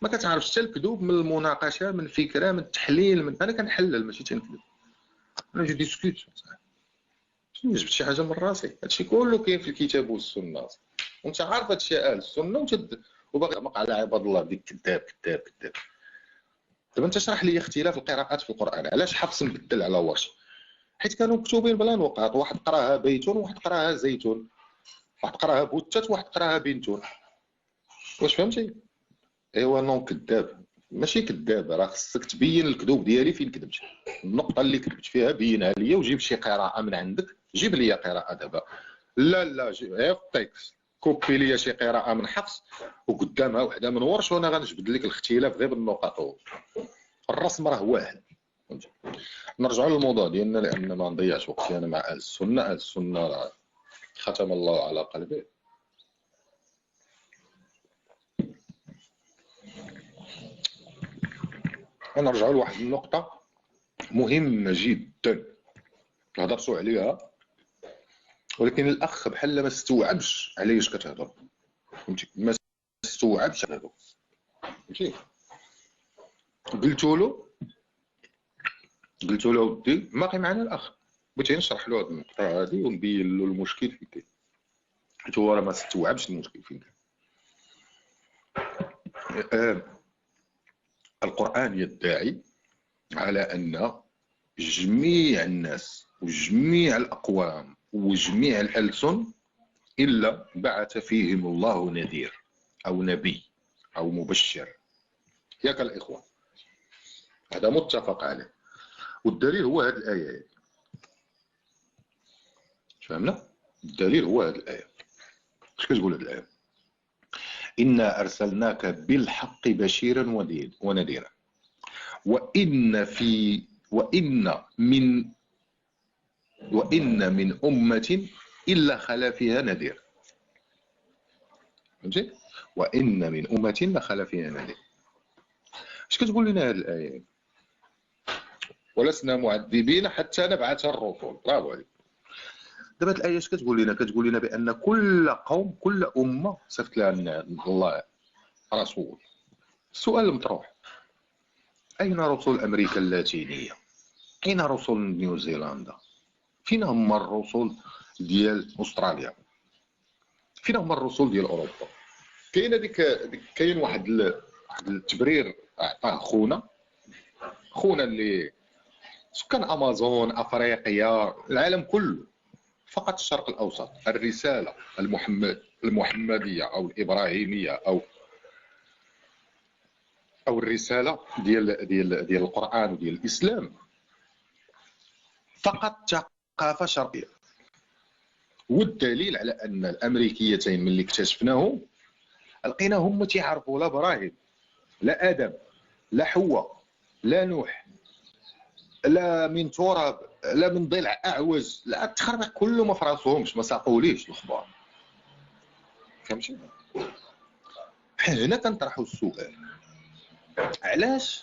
ما كتعرفش حتى الكذوب من المناقشه، من فكره، من التحليل. انا كنحلل ماشي تنكذب. انا جو ديسكوت، ما جبت شي حاجه من راسي. هادشي كله كاين في الكتاب والسنه، وانت عارف هادشي اهل السنه وباغي تمق على عباد الله ديك كذاب كذاب كذاب. دابا انت شرح لي اختلاف القراءات في القران. علاش حفص مبدل على ورش؟ حيت كانوا مكتوبين بلا نقاط، واحد قراها بيتون وواحد قراها زيتون، واحد قراها بوتات وواحد قراها بنتون. واش فهمتي؟ ايوا نون كذاب، ماشي كذاب، راه خصك تبين الكذوب ديالي فين كذبت، النقطه اللي كذبت فيها بينها ليا وجيب شي قراءه من عندك، جيب لي قراءه دابا. لا جيب غير في التكست، كوبي لي شي قراءه من حفص وقدامها وحده من ورش، وانا غنجبد لك الاختلاف غير بالنقاط. الرسم راه واحد. نرجعوا للموضوع ديالنا لان ما نضيعش وقتي انا مع اهل السنه. اهل السنه ختم الله على قلبه. ونرجعوا لواحد النقطه مهمه جدا هضرتوا عليها، ولكن الاخ بحال ما استوعبش علاش كتهضر، فهمتي؟ ما استوعبش هذا، فهمتي؟ قلت له ودي باقي معنا الاخ، بغيت نشرح له هذه النقطه هذه ونبين له المشكل فين كاين، حيت هو راه ما استوعبش المشكل فين كاين. القرآن يدعي على أن جميع الناس وجميع الأقوام وجميع الألسن إلا بعث فيهم الله نذير أو نبي أو مبشر. ياك الإخوة، هذا متفق عليه، والدليل هو هذه الآية. فهمنا؟ الدليل هو هذه الآية. اش كتقول هذه الآية؟ إنا أرسلناك بالحق بشيرا ونذيرا وإن من أمة إلا خلا فيها نذير. فهمتي؟ وإن من أمة إلا خلا فيها نذير. اش كتقول لنا هذه الآية؟ ولسنا معذبين حتى نبعث الرسل. برافو عليك. دابا هذه الآية اش كتقول لنا؟ كتقول لنا بأن كل قوم كل أمة صيفط لها الله رسول. السؤال المطروح: أين رسل أمريكا اللاتينية؟ أين رسل نيوزيلندا؟ فين هما الرسل ديال أستراليا؟ فين هما الرسل ديال أوروبا؟ كاين واحد التبرير عطاه خونا اللي سكان أمازون أفريقيا العالم كله، فقط الشرق الأوسط. الرسالة المحمدية أو الإبراهيمية أو الرسالة ديال القرآن وديال الإسلام فقط ثقافة شرقية. والدليل على أن الأمريكيتين من اللي اكتشفناهم لقيناهم ما تيعرفوا لا إبراهيم لا آدم لا حواء لا نوح لا من تراب لا من ضلع أعوج، لا التخربيق كله ما فراسهمش، ما ساقوليش الأخبار. فهمتي؟ هنا كنطرحوا السؤال: علاش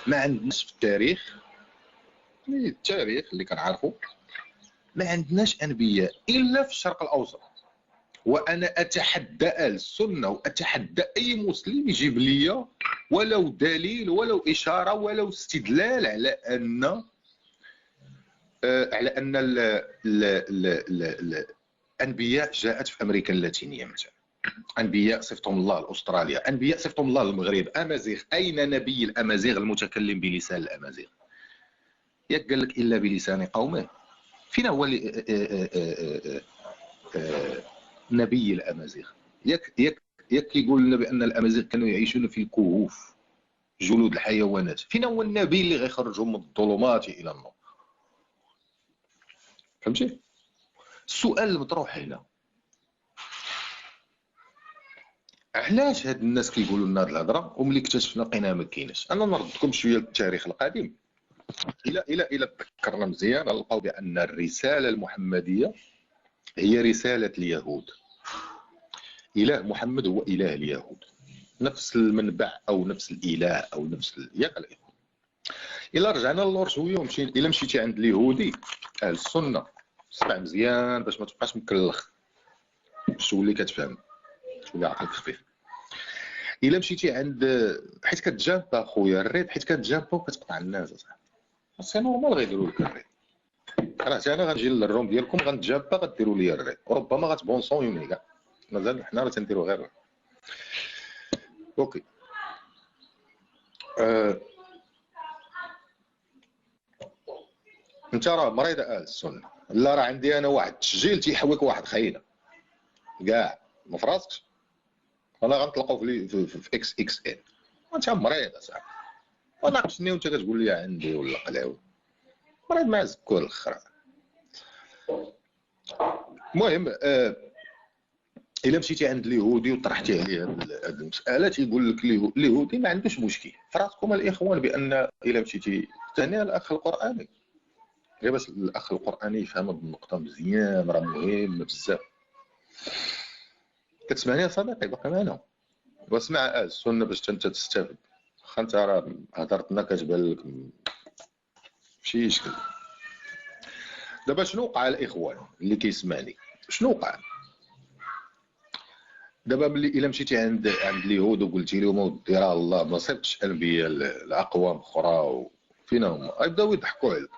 ما عندناش في التاريخ اللي كنعرفوا ما عندناش انبياء الا في الشرق الاوسط؟ وانا اتحدى اهل السنه واتحدى اي مسلم يجيب لي ولو دليل ولو اشاره ولو استدلال على ان الانبياء جاءت في امريكا اللاتينيه مثلا، انبياء صفتهم الله لاستراليا، انبياء صفتهم الله للمغرب، امازيغ. اين نبي الامازيغ المتكلم بلسان الامازيغ؟ ياك قال لك الا بلسان قومه. فين هو نبي الامازيغ؟ ياك يقول لنا بان الامازيغ كانوا يعيشون في الكهوف جلود الحيوانات. فين هو النبي اللي غيخرجهم من الظلمات الى النور؟ فهمتي؟ السؤال المطروح هنا: علاش هاد الناس كيقولوا لنا هاد الهضره وملي اكتشفنا لقيناها ما كايناش؟ انا نردكم شويه للتاريخ القديم. الى تذكرنا مزيان نلقاو بان الرساله المحمديه هي رساله اليهود. اله محمد هو اله اليهود، نفس المنبع او نفس الاله او نفس ياك الاخوه. الا رجعنا للور شويه الا مشيتي عند اليهودي اهل السنه، اسمع مزيان باش ما تبقاش مكلخ، باش تولي كتفهم، تولي عقلك خفيف. الا مشيتي عند حيت كتجابا خويا الريد، حيت كتجابا وكتقطع الناس اصاحبي، سي نورمال غيديروا لك الريد. راه انا غنجي للروم ديالكم غنتجابا غديروا لي الريد، وربما غتبونسون يومي كاع، مازال حنا راه تنديروا غير اوكي. انت راه مريض اهل السنه. لا راه عندي انا واحد التسجيل تيحويك واحد خاينه كاع ما فراسكش. انا غنطلقوا في اكس اكس ان وانت مريض اصاحبي. وناقشني وانت كتقول لي عندي ولا قلاوي. مريض مع الزكور الاخر. المهم الا مشيتي عند اليهودي وطرحتي عليه هذه المساله تيقول لك اليهودي ما عندوش مشكل. فراسكم الاخوان بان الا مشيتي ثاني الاخ القراني غير باش الاخ القراني يفهم هذه النقطه مزيان راه مهم بزاف. كتسمعني يا صديقي باقي معنا؟ واسمع السنه باش انت تستافد. واخا انت راه هضرتنا كتبان لك شي شكل. دابا شنو وقع الاخوان اللي كيسمعني؟ شنو وقع دابا ملي الا مشيتي عند اليهود وقلتي لهم ودي راه الله ما صيفطش انبياء لاقوام اخرى فينا هما غيبداو يضحكوا عليك.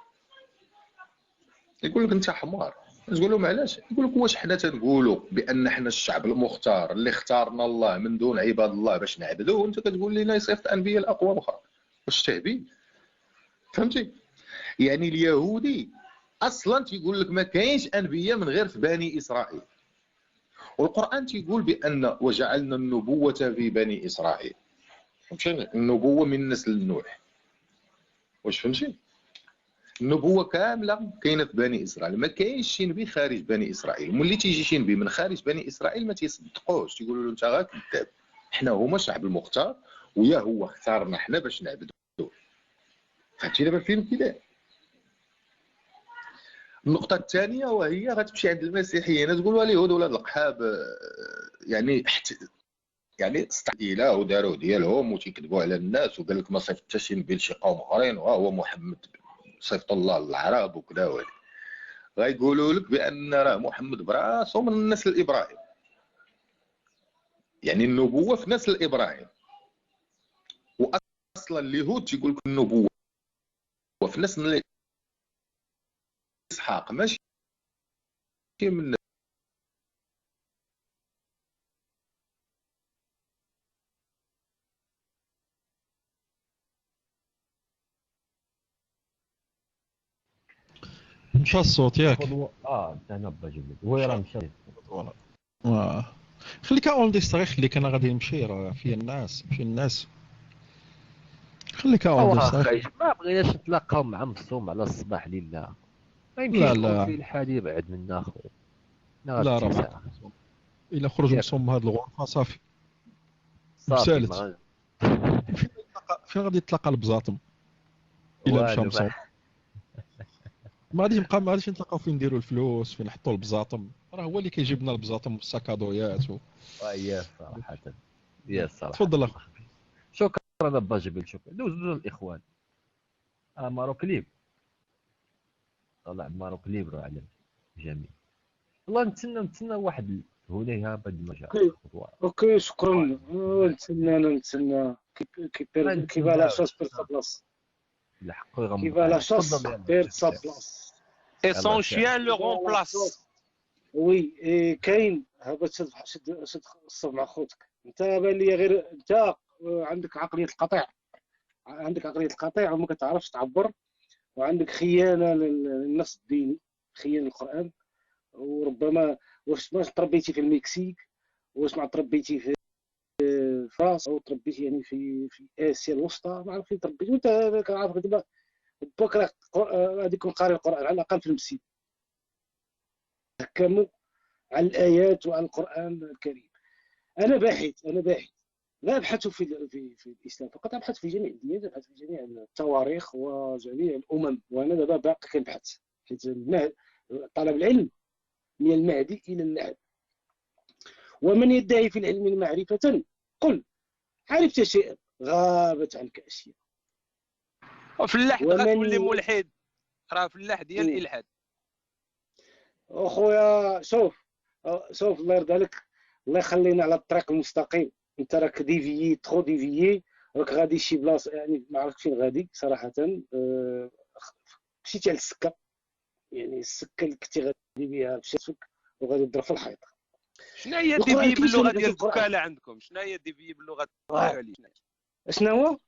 يقول لك انت حمار. تقول لهم علاش؟ يقول لك واش حنا تنقولوا بان حنا الشعب المختار اللي اختارنا الله من دون عباد الله باش نعبدوه وانت كتقول لنا يصيفط انبياء لاقوام اخرى؟ واش تهبيل؟ فهمتي؟ يعني اليهودي اصلا تيقول لك ما كاينش انبياء من غير في بني اسرائيل. والقران تيقول بان وجعلنا النبوه في بني اسرائيل. فهمتي؟ النبوه من نسل نوح. واش فهمتي؟ النبوه كامله كاينه في بني اسرائيل. ما كاينش شي نبي خارج بني اسرائيل. ملي تيجي شي نبي من خارج بني اسرائيل ما تيصدقوش. تيقولوا له انت غير كذاب. حنا هما الشعب المختار ويا هو اختارنا حنا باش نعبدوه. فهمتي دابا فين كده؟ النقطة الثانية وهي غتمشي عند المسيحيين تقول اليهود ولاد القحاب يعني استعديله وداروا ديالهم وتيكذبوا على الناس وقال لك ما صيفطش نبي لشي قوم اخرين وهو محمد صيفط الله للعرب وكذا وهذا. غيقولوا لك بان راه محمد براسو من نسل ابراهيم. يعني النبوة في نسل ابراهيم. واصلا اليهود تيقول لك النبوة في نسل اسحاق ماشي من مشى الصوت ياك. انا باجي وين راه مشى خليك اولديستري خليك انا غادي نمشي راه فيا الناس ماشي الناس. خليك اولديستري. ما بغيناش نتلاقاو مع مصوم على الصباح لله. ما يمكنش يكون في الحال يبعد منا اخويا. لا راه الا خرج مصوم هاد الغرفه صافي مسالت. فين غادي يتلاقى البزاطم الا مشى مصوم؟ ما غاديش نتلاقاو فين نديروا الفلوس فين نحطوا البزاطم. راه هو اللي كيجيب لنا البزاطم والسكادويات يا صراحه يا صراحه. تفضل اخ. شكرا ابا جبل شكرا. دوز الاخوان مارو كليب طلع مارو كليب راه على جميل. والله نتسنى واحد هنا بعد ما جاء. اوكي شكرا. نتسنى كيف على شاس بير بلاص كيف على شاس بير بلاص اسونشيال لو رومبلاس. وي كاين هبط شد الصوب مع خوتك. انت بان لي غير انت عندك عقليه القطيع وما كتعرفش تعبر وعندك خيانه للنص الديني خيانه القران. وربما واش ما تربيتي في المكسيك واش ما تربيتي في فرنسا او تربيتي يعني في اسيا الوسطى ما عرف فين تربيتي وانت كنعرفك دابا بكره غادي يكون قاري القران على الاقل في المسجد. تحكموا على الايات وعلى القران الكريم. انا باحث لا ابحث في الاسلام فقط، ابحث في جميع الديانات، ابحث في جميع التواريخ وجميع الامم. وانا دابا باقي كنبحث حيت طلب العلم من المهدي الى اللحد. ومن يدعي في العلم معرفة قل عرفت شيئا غابت عنك اشياء. وفي اللحد غتولي ملحد. راه في اللحد ديال الالحاد. اخويا شوف الله يرضى عليك الله يخلينا على الطريق المستقيم. انت راك ديفيي ترو ديفيي راك غادي شي بلاصه يعني ما عرفتش فين غادي صراحه. مشيتي على السكه يعني السكه اللي كنتي غادي بها مشاتك وغادي تضرب في الحيط. شنو هي ديفيي باللغه ديال البكاله عندكم؟ شنو هي ديفيي باللغه ديالي؟ شنو هو